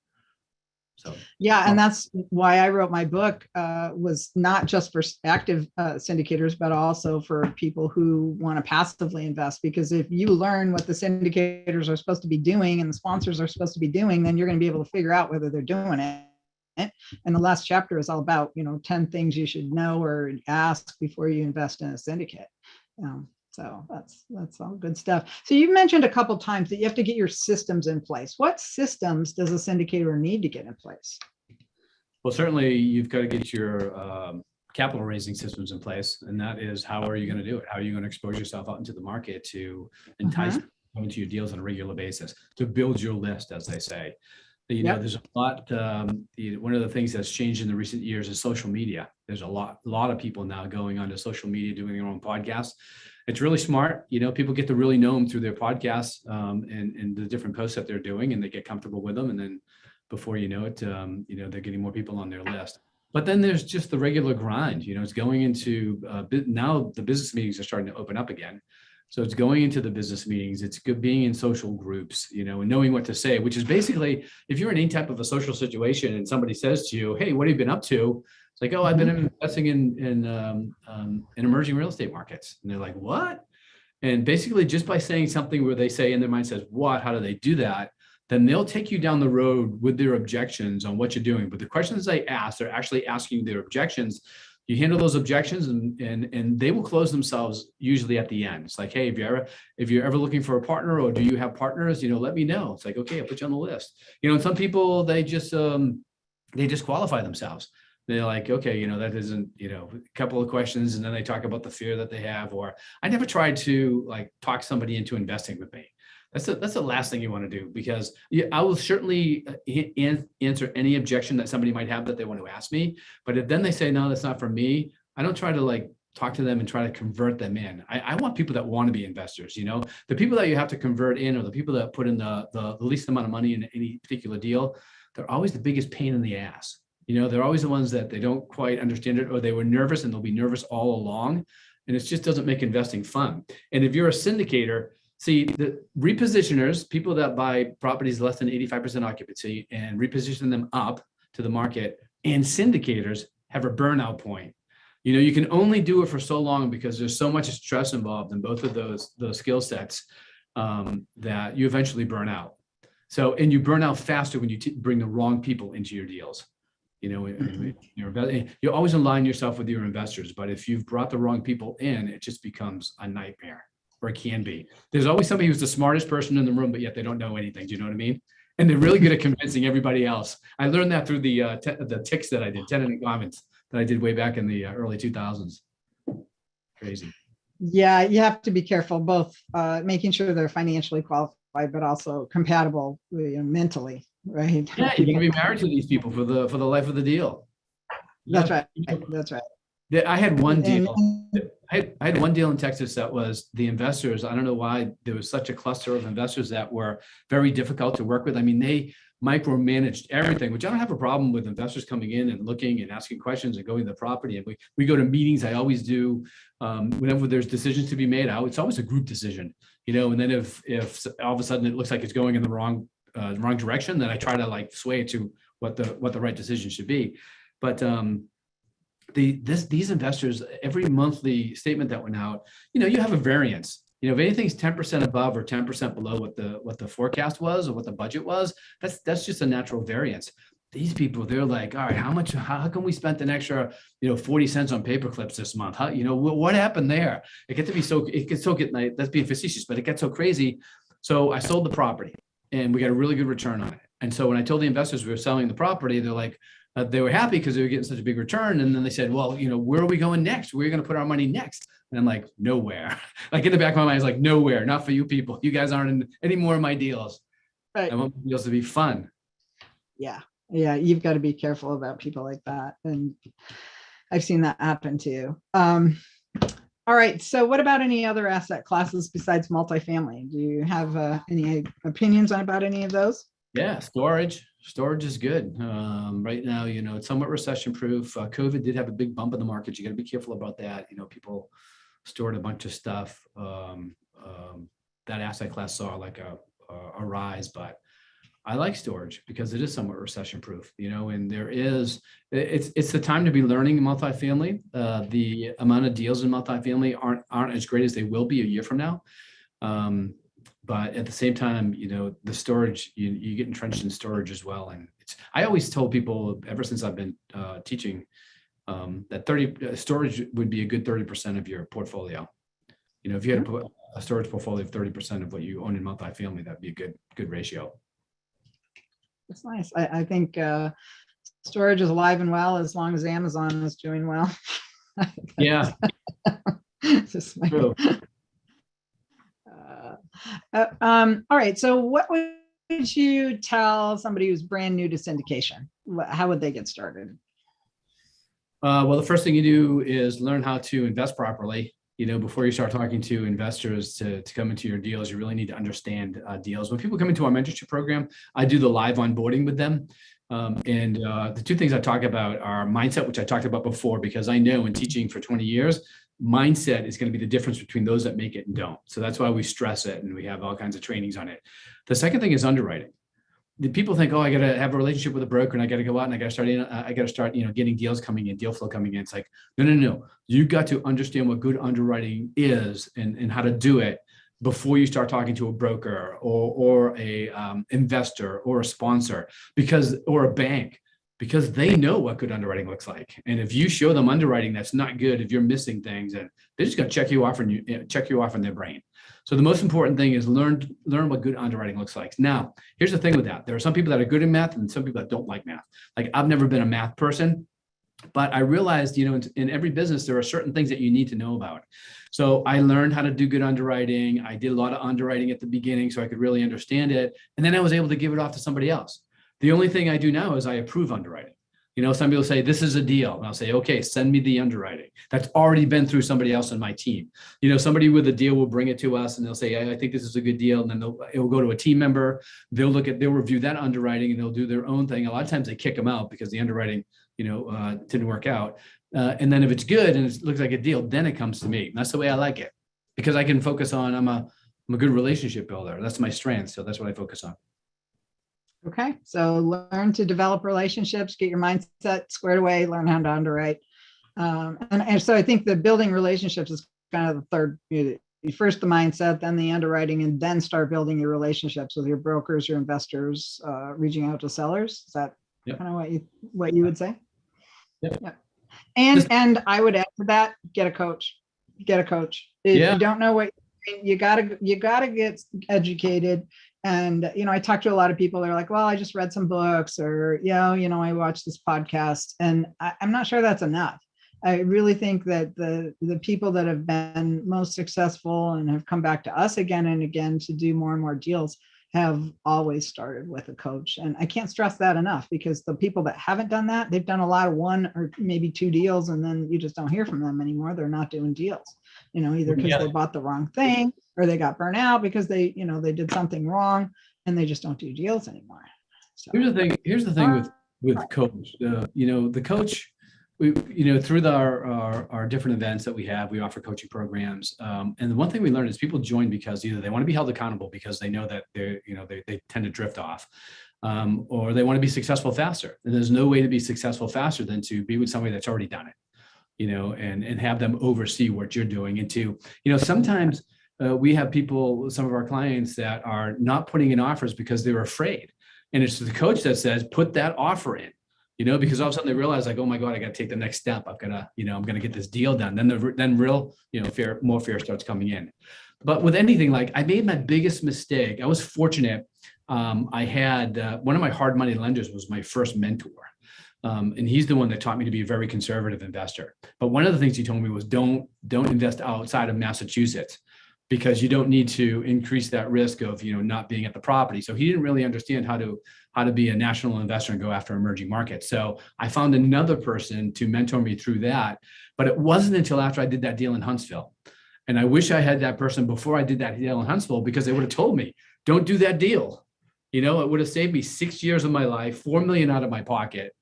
So yeah, and that's why I wrote my book, was not just for active syndicators, but also for people who want to passively invest. Because if you learn what the syndicators are supposed to be doing and the sponsors are supposed to be doing, then you're going to be able to figure out whether they're doing it. And the last chapter is all about, 10 things you should know or ask before you invest in a syndicate. So that's all good stuff. So you mentioned a couple of times that you have to get your systems in place. What systems does a syndicator need to get in place? Well, certainly you've got to get your capital raising systems in place. And that is, how are you going to do it? How are you going to expose yourself out into the market to entice people into your deals on a regular basis, to build your list, as they say? There's a lot. One of the things that's changed in the recent years is social media. There's a lot of people now going onto social media, doing their own podcasts. It's really smart. People get to really know them through their podcasts and the different posts that they're doing, and they get comfortable with them. And then before you know it, they're getting more people on their list. But then there's just the regular grind. It's going into now the business meetings are starting to open up again. So it's going into the business meetings. It's good being in social groups, and knowing what to say, which is basically, if you're in any type of a social situation and somebody says to you, hey, what have you been up to? It's like, oh, I've been investing in emerging real estate markets. And they're like, what? And basically just by saying something where they say in their mind says, what, how do they do that? Then they'll take you down the road with their objections on what you're doing. But the questions they ask, they're actually asking their objections. You handle those objections and they will close themselves usually at the end. It's like, hey, if you're ever looking for a partner, or do you have partners, let me know. It's like, okay, I'll put you on the list. And some people, they just qualify themselves. They're like, okay, that isn't, a couple of questions. And then they talk about the fear that they have, or I never tried to talk somebody into investing with me. That's the last thing you want to do, because I will certainly answer any objection that somebody might have that they want to ask me. But if then they say, no, that's not for me, I don't try to talk to them and try to convert them in. I want people that want to be investors. The people that you have to convert in, or the people that put in the least amount of money in any particular deal, they're always the biggest pain in the ass. They're always the ones that they don't quite understand it, or they were nervous and they'll be nervous all along. And it just doesn't make investing fun. And if you're a syndicator, see, the repositioners, people that buy properties less than 85% occupancy and reposition them up to the market, and syndicators have a burnout point. You can only do it for so long because there's so much stress involved in both of those skill sets that you eventually burn out. So, and you burn out faster when you bring the wrong people into your deals. You always align yourself with your investors, but if you've brought the wrong people in, it just becomes a nightmare, or it can be. There's always somebody who's the smartest person in the room, but yet they don't know anything. Do you know what I mean? And they're really good at convincing everybody else. I learned that through the ticks that I did, tenant comments that I did way back in the early 2000s. Crazy. Yeah, you have to be careful, both making sure they're financially qualified, but also compatible mentally, right? Yeah, you're gonna be married to these people for the life of the deal. That's right. That's right. I had one deal. I had one deal in Texas that was the investors. I don't know why there was such a cluster of investors that were very difficult to work with. I mean, they micromanaged everything, which I don't have a problem with investors coming in and looking and asking questions and going to the property. And we go to meetings. I always do. Whenever there's decisions to be made, it's always a group decision, and then if all of a sudden it looks like it's going in the wrong direction, then I try to sway it to what the right decision should be. But these investors, every monthly statement that went out, you have a variance. If anything's 10% above or 10% below what the forecast was or what the budget was, that's just a natural variance. These people, they're like, all right, how come we spent an extra, 40 cents on paper clips this month? What happened there? That's being facetious, but it gets so crazy. So I sold the property and we got a really good return on it. And so when I told the investors we were selling the property, they're like, they were happy because they were getting such a big return. And then they said, well, where are we going next? Where are we going to put our money next? And I'm like, nowhere. In the back of my mind, it's like, nowhere, not for you people. You guys aren't in any more of my deals. Right. I want my deals to be fun. Yeah. Yeah. You've got to be careful about people like that. And I've seen that happen too. All right. So what about any other asset classes besides multifamily? Do you have any opinions about any of those? Yeah, storage is good. Right now, it's somewhat recession proof. COVID did have a big bump in the market. You got to be careful about that. People stored a bunch of stuff. That asset class saw like a rise, but I like storage because it is somewhat recession proof, and it's the time to be learning multifamily. The amount of deals in multifamily aren't as great as they will be a year from now. But at the same time, the storage, you get entrenched in storage as well. And I always told people ever since I've been teaching that storage would be a good 30% of your portfolio. If you had to put a storage portfolio of 30% of what you own in multifamily, that'd be a good ratio. That's nice. I think storage is alive and well as long as Amazon is doing well. Yeah. True. All right. So what would you tell somebody who's brand new to syndication? How would they get started? Well, the first thing you do is learn how to invest properly. Before you start talking to investors to come into your deals, you really need to understand deals. When people come into our mentorship program, I do the live onboarding with them. And the two things I talk about are mindset, which I talked about before, because I know in teaching for 20 years, mindset is going to be the difference between those that make it and don't. So that's why we stress it and we have all kinds of trainings on it. The second thing is underwriting. The people think, oh, I got to have a relationship with a broker and I got to go out and I got to start, getting deals coming in, deal flow coming in. It's like, no. You got to understand what good underwriting is and how to do it before you start talking to a broker or a investor or a sponsor or a bank, because they know what good underwriting looks like. And if you show them underwriting that's not good, if you're missing things, and they're just going to check you off in their brain. So the most important thing is learn what good underwriting looks like. Now, here's the thing with that. There are some people that are good in math and some people that don't like math. Like I've never been a math person, but I realized, in every business, there are certain things that you need to know about. So I learned how to do good underwriting. I did a lot of underwriting at the beginning so I could really understand it. And then I was able to give it off to somebody else. The only thing I do now is I approve underwriting. Some people say, this is a deal. And I'll say, okay, send me the underwriting. That's already been through somebody else on my team. Somebody with a deal will bring it to us and they'll say, I think this is a good deal. And then it will go to a team member. They'll review that underwriting and they'll do their own thing. A lot of times they kick them out because the underwriting, didn't work out. And then if it's good and it looks like a deal, then it comes to me. And that's the way I like it, because I can focus on, I'm a good relationship builder. That's my strength. So that's what I focus on. Okay. So learn to develop relationships, get your mindset squared away, learn how to underwrite. And so I think the building relationships is kind of the third. First the mindset, then the underwriting, and then start building your relationships with your brokers, your investors, reaching out to sellers. Is that Yep. kind of what you would say? Yep. Yeah. And I would add to that, get a coach. Get a coach. If Yeah. you don't know what you gotta get educated. And I talk to a lot of people. They're like, well, I just read some books, or I watched this podcast, and I'm not sure that's enough. I really think that the people that have been most successful and have come back to us again and again to do more and more deals have always started with a coach. And I can't stress that enough, because the people that haven't done that, they've done a lot of one or maybe two deals, and then you just don't hear from them anymore. They're not doing deals, either because they bought the wrong thing, or they got burnt out because they did something wrong, and they just don't do deals anymore. So Here's the thing with coach. The coach, through our different events that we have, we offer coaching programs. And the one thing we learned is people join because either they want to be held accountable because they know that they tend to drift off, or they want to be successful faster. And there's no way to be successful faster than to be with somebody that's already done it, and have them oversee what you're doing. And sometimes we have some of our clients that are not putting in offers because they're afraid. And it's the coach that says, put that offer in. Because all of a sudden they realize, like, oh my God, I got to take the next step. I'm going to get this deal done. Then real, more fear starts coming in. But with anything, like, I made my biggest mistake. I was fortunate. I had one of my hard money lenders was my first mentor. And he's the one that taught me to be a very conservative investor. But one of the things he told me was don't invest outside of Massachusetts, because you don't need to increase that risk of not being at the property. So he didn't really understand how to be a national investor and go after emerging markets. So I found another person to mentor me through that. But it wasn't until after I did that deal in Huntsville. And I wish I had that person before I did that deal in Huntsville, because they would have told me, don't do that deal. It would have saved me 6 years of my life, $4 million out of my pocket.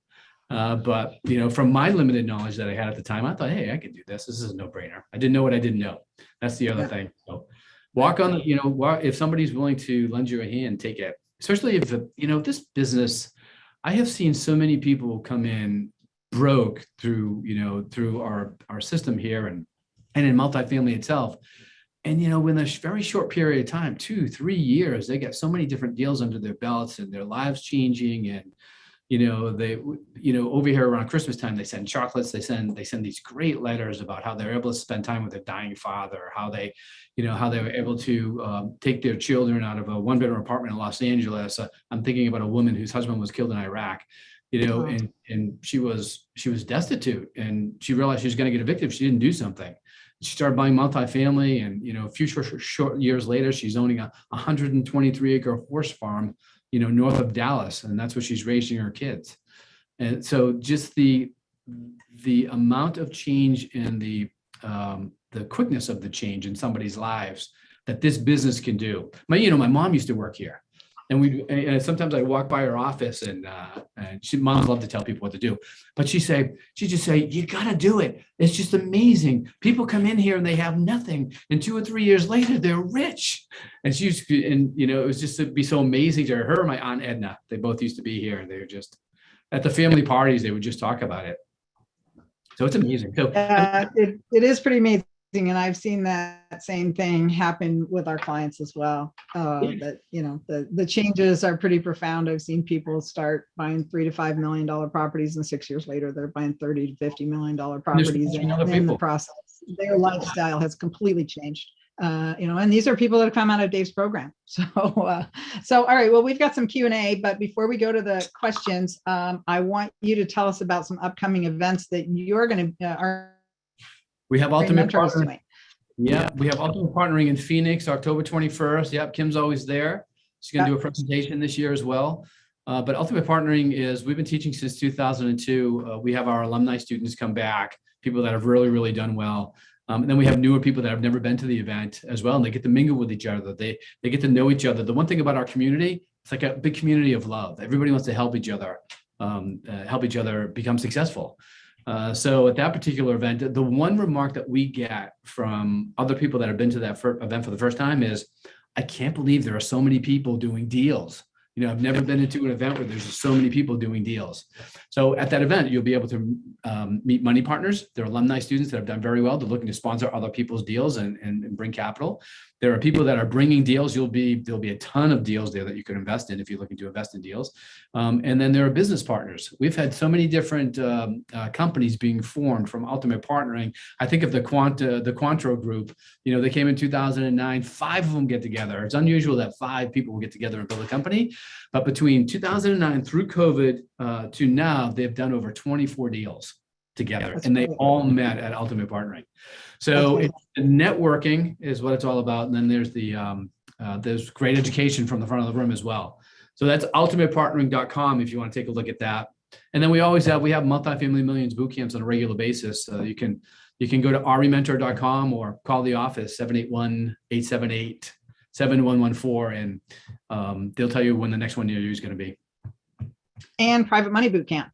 But from my limited knowledge that I had at the time, I thought, hey, I can do this. This is a no-brainer. I didn't know what I didn't know. That's the other thing. So walk on the, if somebody's willing to lend you a hand, take it. Especially if this business, I have seen so many people come in broke through our system here and in multifamily itself. And in a very short period of time, 2-3 years, they get so many different deals under their belts, and their lives changing. And they over here around Christmas time, they send chocolates, they send these great letters about how they're able to spend time with their dying father, how they were able to take their children out of a 1-bedroom apartment in Los Angeles. I'm thinking about a woman whose husband was killed in Iraq, and she was destitute, and she realized she was going to get evicted if she didn't do something. She started buying multifamily, and a few short years later, she's owning a 123-acre horse farm, north of Dallas, and that's where she's raising her kids. And so just the amount of change and the quickness of the change in somebody's lives that this business can do. My mom used to work here, and sometimes I walk by her office, and moms love to tell people what to do, but she'd just say, you got to do it. It's just amazing. People come in here and they have nothing, and 2 or 3 years later, they're rich. And it was just to be so amazing to her and my Aunt Edna. They both used to be here, and they were just at the family parties, they would just talk about it. So it's amazing. So it is pretty amazing. And I've seen that same thing happen with our clients as well. That the changes are pretty profound. I've seen people start buying $3 to $5 million properties, and 6 years later they're buying $30 to $50 million properties. And in the process, their lifestyle has completely changed. And these are people that have come out of Dave's program. So all right, well, we've got some Q&A, but before we go to the questions, I want you to tell us about some upcoming events that you're going to we have Ultimate REMentor doing. Yeah, we have Ultimate Partnering in Phoenix, October 21st. Yep, Kim's always there. She's going to do a presentation this year as well. But Ultimate Partnering we've been teaching since 2002. We have our alumni students come back, people that have really, really done well. And then we have newer people that have never been to the event as well, and they get to mingle with each other. They get to know each other. The one thing about our community, it's like a big community of love. Everybody wants to help each other become successful. So at that particular event, the one remark that we get from other people that have been to that event for the first time is, I can't believe there are so many people doing deals. I've never been into an event where there's just so many people doing deals. So at that event, you'll be able to meet money partners. They're alumni students that have done very well. They're looking to sponsor other people's deals and bring capital. There are people that are bringing deals. There'll be a ton of deals there that you could invest in if you're looking to invest in deals. And then there are business partners. We've had so many different companies being formed from Ultimate Partnering. I think of the Quantro group. They came in 2009. 5 of them get together. It's unusual that 5 people will get together and build a company. But between 2009 through COVID to now, they've done over 24 deals together. That's and they great. all met at Ultimate Partnering. So networking is what it's all about. And then there's great education from the front of the room as well. So that's ultimatepartnering.com if you want to take a look at that. And then we have multifamily millions boot camps on a regular basis. You can go to REMentor.com or call the office 781-878-7114 and they'll tell you when the next one near you is going to be. And Private Money Boot Camp.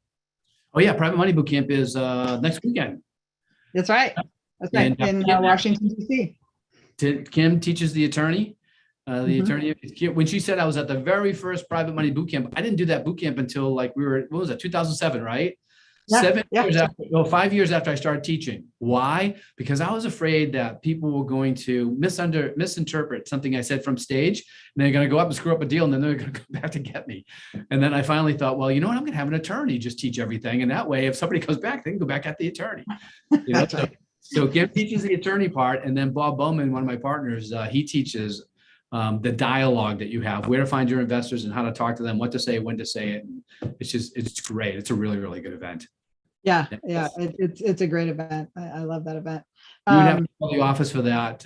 Oh yeah, Private Money Boot Camp is next weekend. That's right. That's right. In Washington, D.C. Kim teaches the attorney. Attorney, when she said I was at the very first Private Money Boot Camp, I didn't do that boot camp until what was that, 2007, right? Yeah, 5 years after I started teaching. Why? Because I was afraid that people were going to misinterpret something I said from stage, and they're going to go up and screw up a deal, and then they're going to come back to get me. And then I finally thought, well, you know what? I'm going to have an attorney just teach everything, and that way, if somebody comes back, they can go back at the attorney. That's right. So Kim teaches the attorney part, and then Bob Bowman, one of my partners, he teaches the dialogue that you have, where to find your investors and how to talk to them, what to say, when to say it. It's great. It's a really, really good event. Yeah. It's a great event. I love that event. You would have to call the office for that.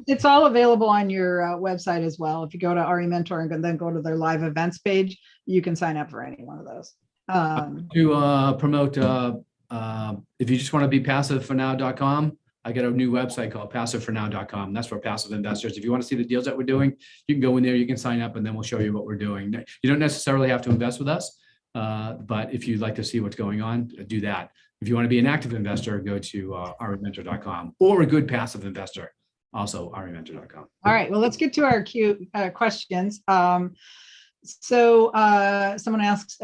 It's all available on your website as well. If you go to REMentor and then go to their live events page, you can sign up for any one of those. To promote, if you just want to be passivefornow.com, I got a new website called passivefornow.com. That's for passive investors. If you want to see the deals that we're doing, you can go in there, you can sign up, and then we'll show you what we're doing. You don't necessarily have to invest with us, but if you'd like to see what's going on, do that. If you want to be an active investor, go to REMentor.com, or a good passive investor, also REMentor.com. All right, well, let's get to our questions. So someone asks,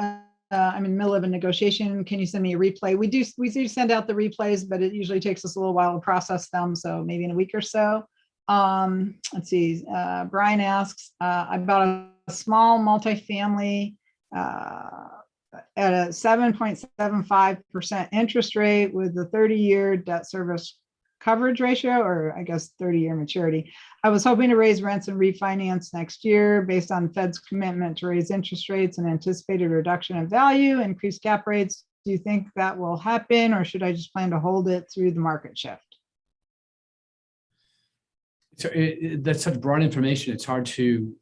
I'm in the middle of a negotiation. Can you send me a replay? We do send out the replays, but it usually takes us a little while to process them. So maybe in a week or so. Let's see. Brian asks, I bought a small multifamily at a 7.75% interest rate with a 30-year debt service coverage ratio, or I guess 30-year maturity. I was hoping to raise rents and refinance next year based on Fed's commitment to raise interest rates and anticipated reduction in value, increased cap rates. Do you think that will happen, or should I just plan to hold it through the market shift? So that's such broad information. It's hard to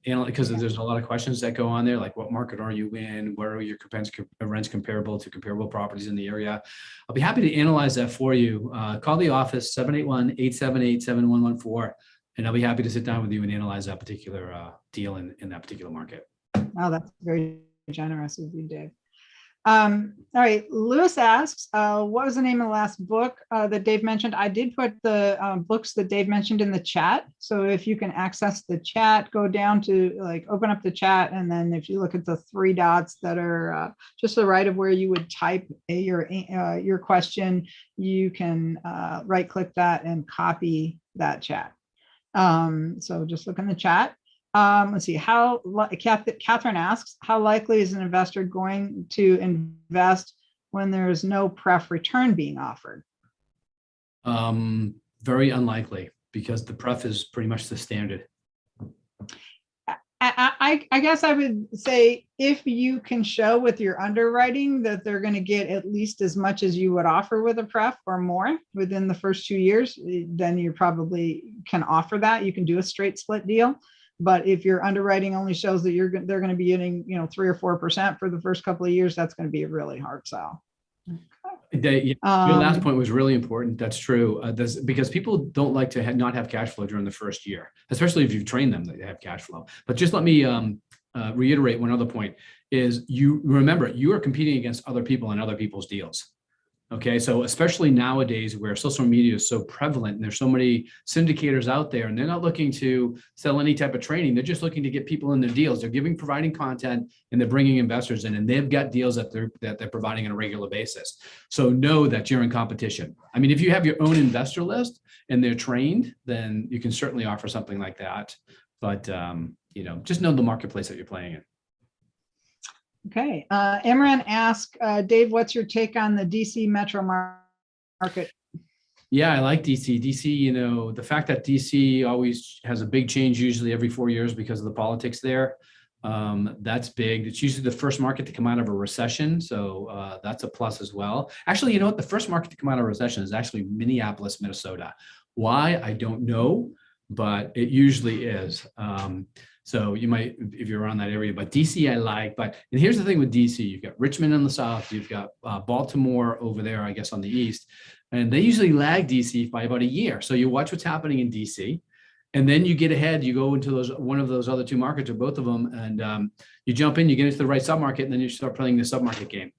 analyze because there's a lot of questions that go on there, like what market are you in? Where are your rents comparable to comparable properties in the area? I'll be happy to analyze that for you. Call the office, 781-878-7114, and I'll be happy to sit down with you and analyze that particular deal in that particular market. Wow, that's very generous of you, Dave. All right, Lewis asks, what was the name of the last book that Dave mentioned? I did put the books that Dave mentioned in the chat. So if you can access the chat, go down to open up the chat. And then if you look at the 3 dots that are just to the right of where you would type your question, you can right click that and copy that chat. So just look in the chat. Let's see, Catherine asks, how likely is an investor going to invest when there is no pref return being offered? Very unlikely, because the pref is pretty much the standard. I guess I would say if you can show with your underwriting that they're going to get at least as much as you would offer with a pref or more within the first 2 years, then you probably can offer that. You can do a straight split deal. But if your underwriting only shows that they're going to be getting 3 or 4% for the first couple of years, that's going to be a really hard sell. Your last point was really important. That's true. Because people don't like to not have cash flow during the first year, especially if you've trained them that they have cash flow. But just let me reiterate one other point: is you remember you are competing against other people and other people's deals. Okay, so especially nowadays where social media is so prevalent and there's so many syndicators out there, and they're not looking to sell any type of training. They're just looking to get people in their deals. They're providing content, and they're bringing investors in, and they've got deals that they're providing on a regular basis. So know that you're in competition. I mean, if you have your own investor list and they're trained, then you can certainly offer something like that. But just know the marketplace that you're playing in. Okay. Imran asked, Dave, what's your take on the DC metro market? Yeah, I like DC. DC, the fact that DC always has a big change, usually every 4 years because of the politics there. That's big. It's usually the first market to come out of a recession. So that's a plus as well. Actually, you know what? The first market to come out of a recession is actually Minneapolis, Minnesota. Why? I don't know, but it usually is. So you might, if you're around that area, but DC I like. And here's the thing with DC, you've got Richmond in the south, you've got Baltimore over there, I guess, on the east, and they usually lag DC by about a year. So you watch what's happening in DC, and then you get ahead, you go into one of those other two markets or both of them, and you jump in, you get into the right submarket, and then you start playing the submarket game.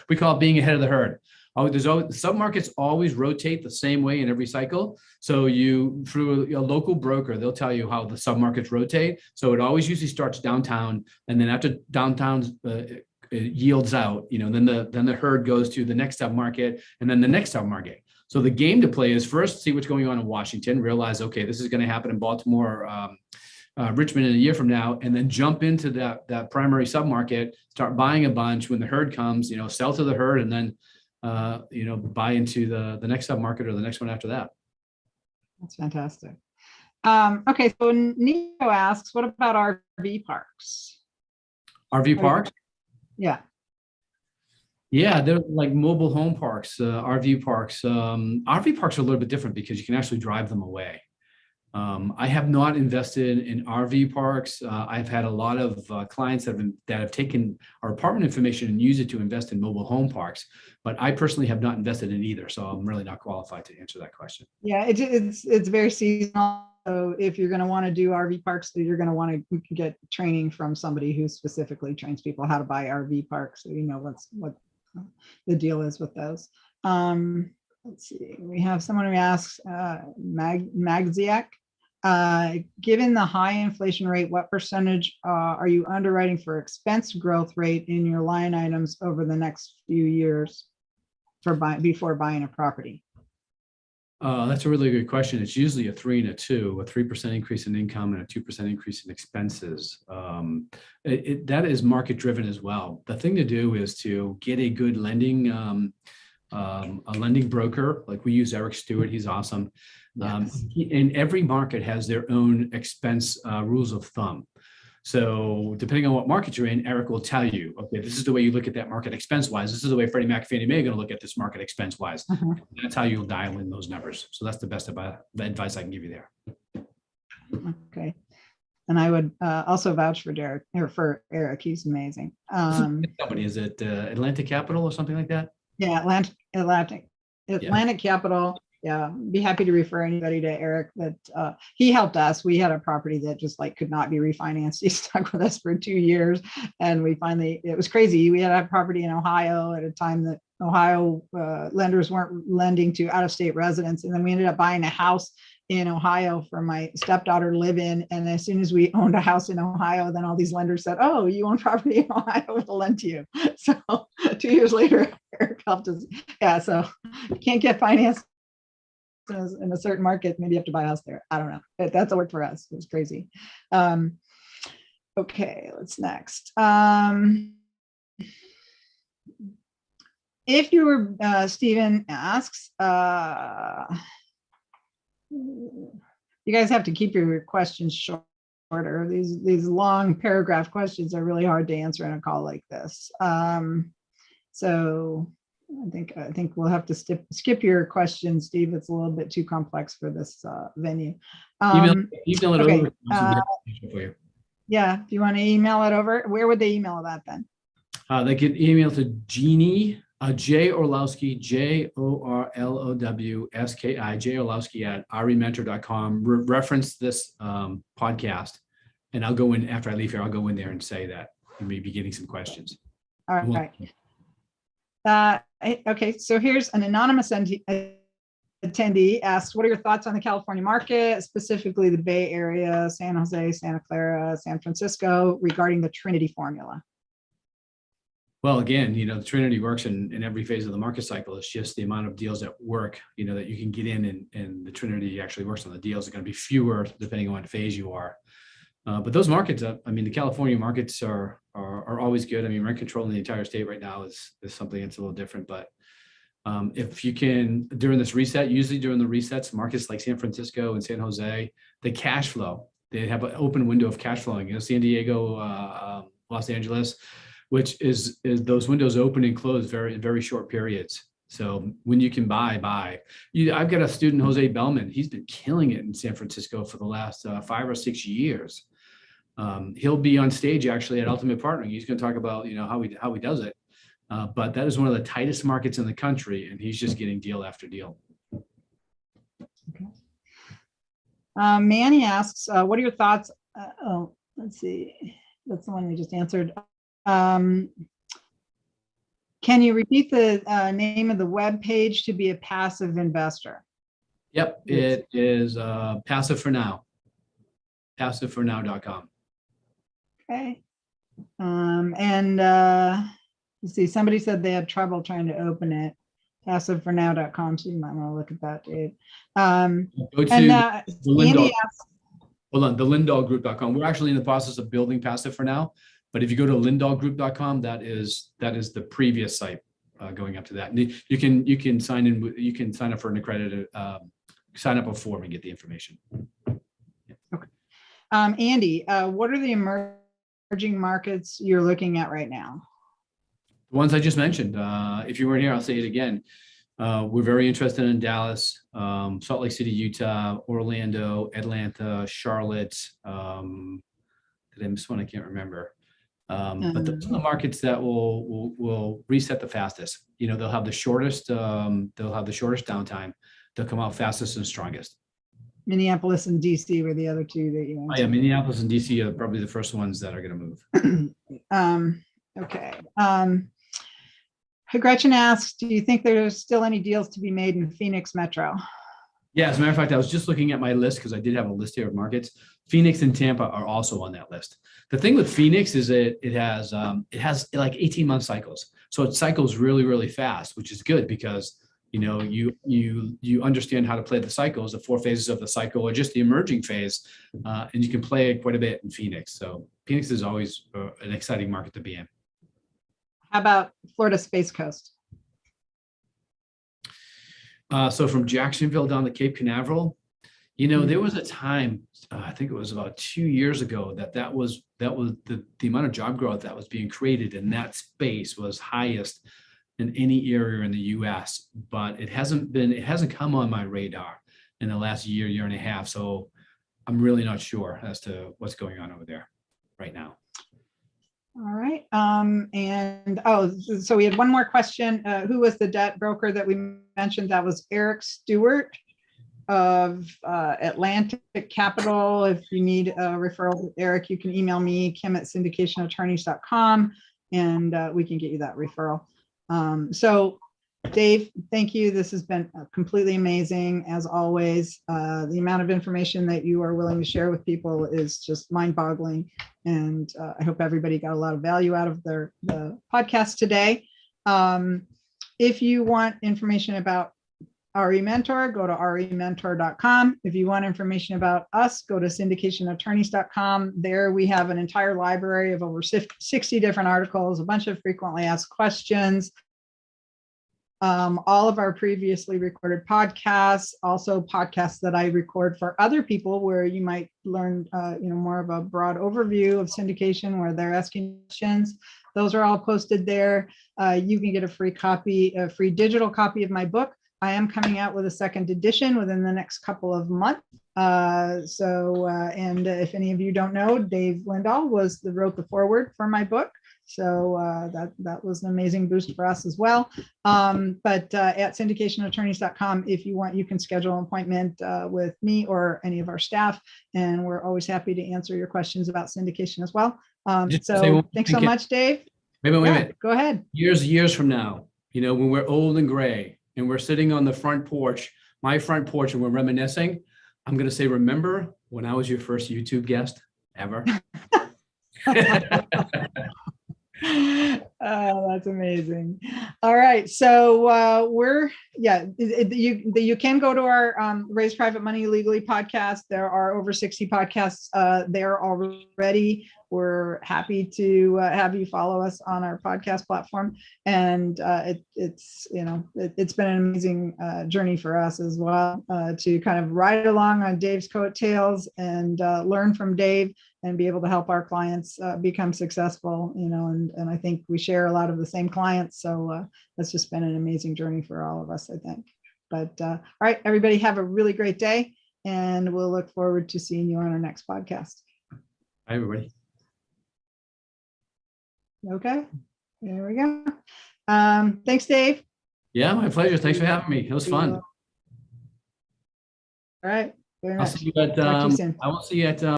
We call it being ahead of the herd. Submarkets always rotate the same way in every cycle. So through a local broker, they'll tell you how the submarkets rotate. So it always usually starts downtown, and then after downtown it yields out, then the herd goes to the next submarket, and then the next submarket. So the game to play is first see what's going on in Washington, realize, okay, this is going to happen in Baltimore, Richmond in a year from now, and then jump into that primary submarket, start buying a bunch. When the herd comes, sell to the herd, and then buy into the next submarket or the next one after that. That's fantastic. Okay, so Nico asks, what about RV parks? RV parks? Yeah. Yeah, they're like mobile home parks, RV parks. RV parks are a little bit different because you can actually drive them away. I have not invested in RV parks. I've had a lot of clients that have taken our apartment information and used it to invest in mobile home parks, but I personally have not invested in either, so I'm really not qualified to answer that question. Yeah, it's very seasonal. So if you're going to want to do RV parks, you're going to want to get training from somebody who specifically trains people how to buy RV parks, so you know what the deal is with those. Let's see. We have someone who asks, Magziak, given the high inflation rate, what percentage are you underwriting for expense growth rate in your line items over the next few years before buying a property? That's a really good question. It's usually a 3 and a 2, a 3% increase in income and a 2% increase in expenses. That is market driven as well. The thing to do is to get a good lending broker. Like we use Eric Stewart. He's awesome. Yes. And every market has their own expense rules of thumb. So depending on what market you're in, Eric will tell you, okay, this is the way you look at that market expense-wise. This is the way Freddie Mac, Fannie Mae are going to look at this market expense-wise. That's how you'll dial in those numbers. So that's the best advice I can give you there. Okay. And I would also vouch for Derek or for Eric. He's amazing. Company, is it Atlantic Capital or something like that? Yeah, Atlantic Capital. Yeah, be happy to refer anybody to Eric. That he helped us. We had a property that just could not be refinanced. He stuck with us for 2 years, and it was crazy. We had a property in Ohio at a time that Ohio lenders weren't lending to out-of-state residents, and then we ended up buying a house in Ohio for my stepdaughter to live in. And as soon as we owned a house in Ohio, then all these lenders said, "Oh, you own property in Ohio, we'll lend to you." So 2 years later, Eric helped us. Yeah, so you can't get financed in a certain market, maybe you have to buy a house there. I don't know. That's what worked for us. It was crazy. Okay, what's next? If you were, Stephen asks, you guys have to keep your questions shorter. These long paragraph questions are really hard to answer in a call like this. So I think we'll have to skip your question, Steve. It's a little bit too complex for this venue. Email it okay. over. Yeah, if you want to email it over, where would they email that then? They can email to Jeannie, J Orlowski, JORLOWSKI, J Orlowski at REMentor.com. Reference this podcast, and I'll go in after I leave here. I'll go in there and say that you may be getting some questions. All right. Okay, so here's an anonymous attendee asked, what are your thoughts on the California market, specifically the Bay Area, San Jose, Santa Clara, San Francisco, regarding the Trinity formula? Well, again, the Trinity works in every phase of the market cycle. It's just the amount of deals that work, that you can get in, and the Trinity actually works on the deals are going to be fewer depending on what phase you are. But those markets, the California markets are always good. Rent control in the entire state right now is something that's a little different. But if you can, during this reset, usually during the resets, markets like San Francisco and San Jose, the cash flow, they have an open window of cash flowing. San Diego, Los Angeles, which is those windows open and close in very short periods. So when you can buy. I've got a student, Jose Bellman. He's been killing it in San Francisco for the last 5 or 6 years. He'll be on stage actually at Ultimate Partnering. He's going to talk about how he does it. But that is one of the tightest markets in the country, and he's just getting deal after deal. Okay. Manny asks, what are your thoughts? Let's see. That's the one we just answered. Can you repeat the name of the web page to be a passive investor? Yep, it is Passive for Now. PassiveForNow.com. Okay. Let's see, somebody said they had trouble trying to open it. PassiveForNow.com, so you might want to look at that, Dave. Go to the Lindahl. Hold on, the LindahlGroup.com. We're actually in the process of building Passive for Now, but if you go to LindahlGroup.com, that is the previous site going up to that. And you can sign in. You can sign up for an accredited sign up a form and get the information. Okay. Andy, what are the emerging markets you're looking at right now? The ones I just mentioned. If you weren't here, I'll say it again. We're very interested in Dallas, Salt Lake City, Utah, Orlando, Atlanta, Charlotte. Did I miss one? I can't remember. But those are the markets that will reset the fastest. They'll have the shortest. They'll have the shortest downtime. They'll come out fastest and strongest. Minneapolis and DC were the other two that you mentioned. Oh, yeah, Minneapolis and DC are probably the first ones that are going to move. Okay. Gretchen asks, do you think there's still any deals to be made in Phoenix Metro? Yeah, as a matter of fact, I was just looking at my list because I did have a list here of markets. Phoenix and Tampa are also on that list. The thing with Phoenix is it has like 18-month cycles. So it cycles really, really fast, which is good because you understand how to play the cycles, the 4 phases of the cycle, or just the emerging phase, and you can play quite a bit in Phoenix. So Phoenix is always an exciting market to be in. How about Florida Space Coast? So from Jacksonville down to Cape Canaveral, there was a time, I think it was about 2 years ago, that was the amount of job growth that was being created in that space was highest in any area in the U.S. But it hasn't come on my radar in the last year and a half. So I'm really not sure as to what's going on over there right now. All right. So we had one more question. Who was the debt broker that we mentioned? That was Eric Stewart of Atlantic Capital. If you need a referral with Eric, you can email me, kim@syndicationattorneys.com, and we can get you that referral. So Dave, thank you. This has been completely amazing, as always. The amount of information that you are willing to share with people is just mind-boggling. And I hope everybody got a lot of value out of the podcast today. If you want information about REMentor, go to REMentor.com. If you want information about us, go to syndicationattorneys.com. There we have an entire library of over 60 different articles, a bunch of frequently asked questions, all of our previously recorded podcasts, also podcasts that I record for other people where you might learn more of a broad overview of syndication where they're asking questions. Those are all posted there. You can get a free digital copy of my book. I am coming out with a second edition within the next couple of months. And if any of you don't know, Dave Lindahl wrote the foreword for my book. So that was an amazing boost for us as well. But at syndicationattorneys.com, if you want, you can schedule an appointment with me or any of our staff. And we're always happy to answer your questions about syndication as well. So thanks so much, Dave. Wait a minute. Go ahead. Years from now, you know, when we're old and gray and we're sitting on the front porch, my front porch, and we're reminiscing, I'm going to say, remember when I was your first YouTube guest ever? That's amazing. All right. So you can go to our Raise Private Money Legally podcast. There are over 60 podcasts there already. We're happy to have you follow us on our podcast platform. And it's been an amazing journey for us as well to kind of ride along on Dave's coattails and learn from Dave and be able to help our clients become successful, and I think we share a lot of the same clients. So that's just been an amazing journey for all of us, I think. But all right, everybody have a really great day, and we'll look forward to seeing you on our next podcast. Hi, everybody. Okay, there we go. Thanks, Dave. Yeah, my pleasure. Thanks for having me. It was fun. All right. Very I'll much. see you at, Talk to you soon. I will see you at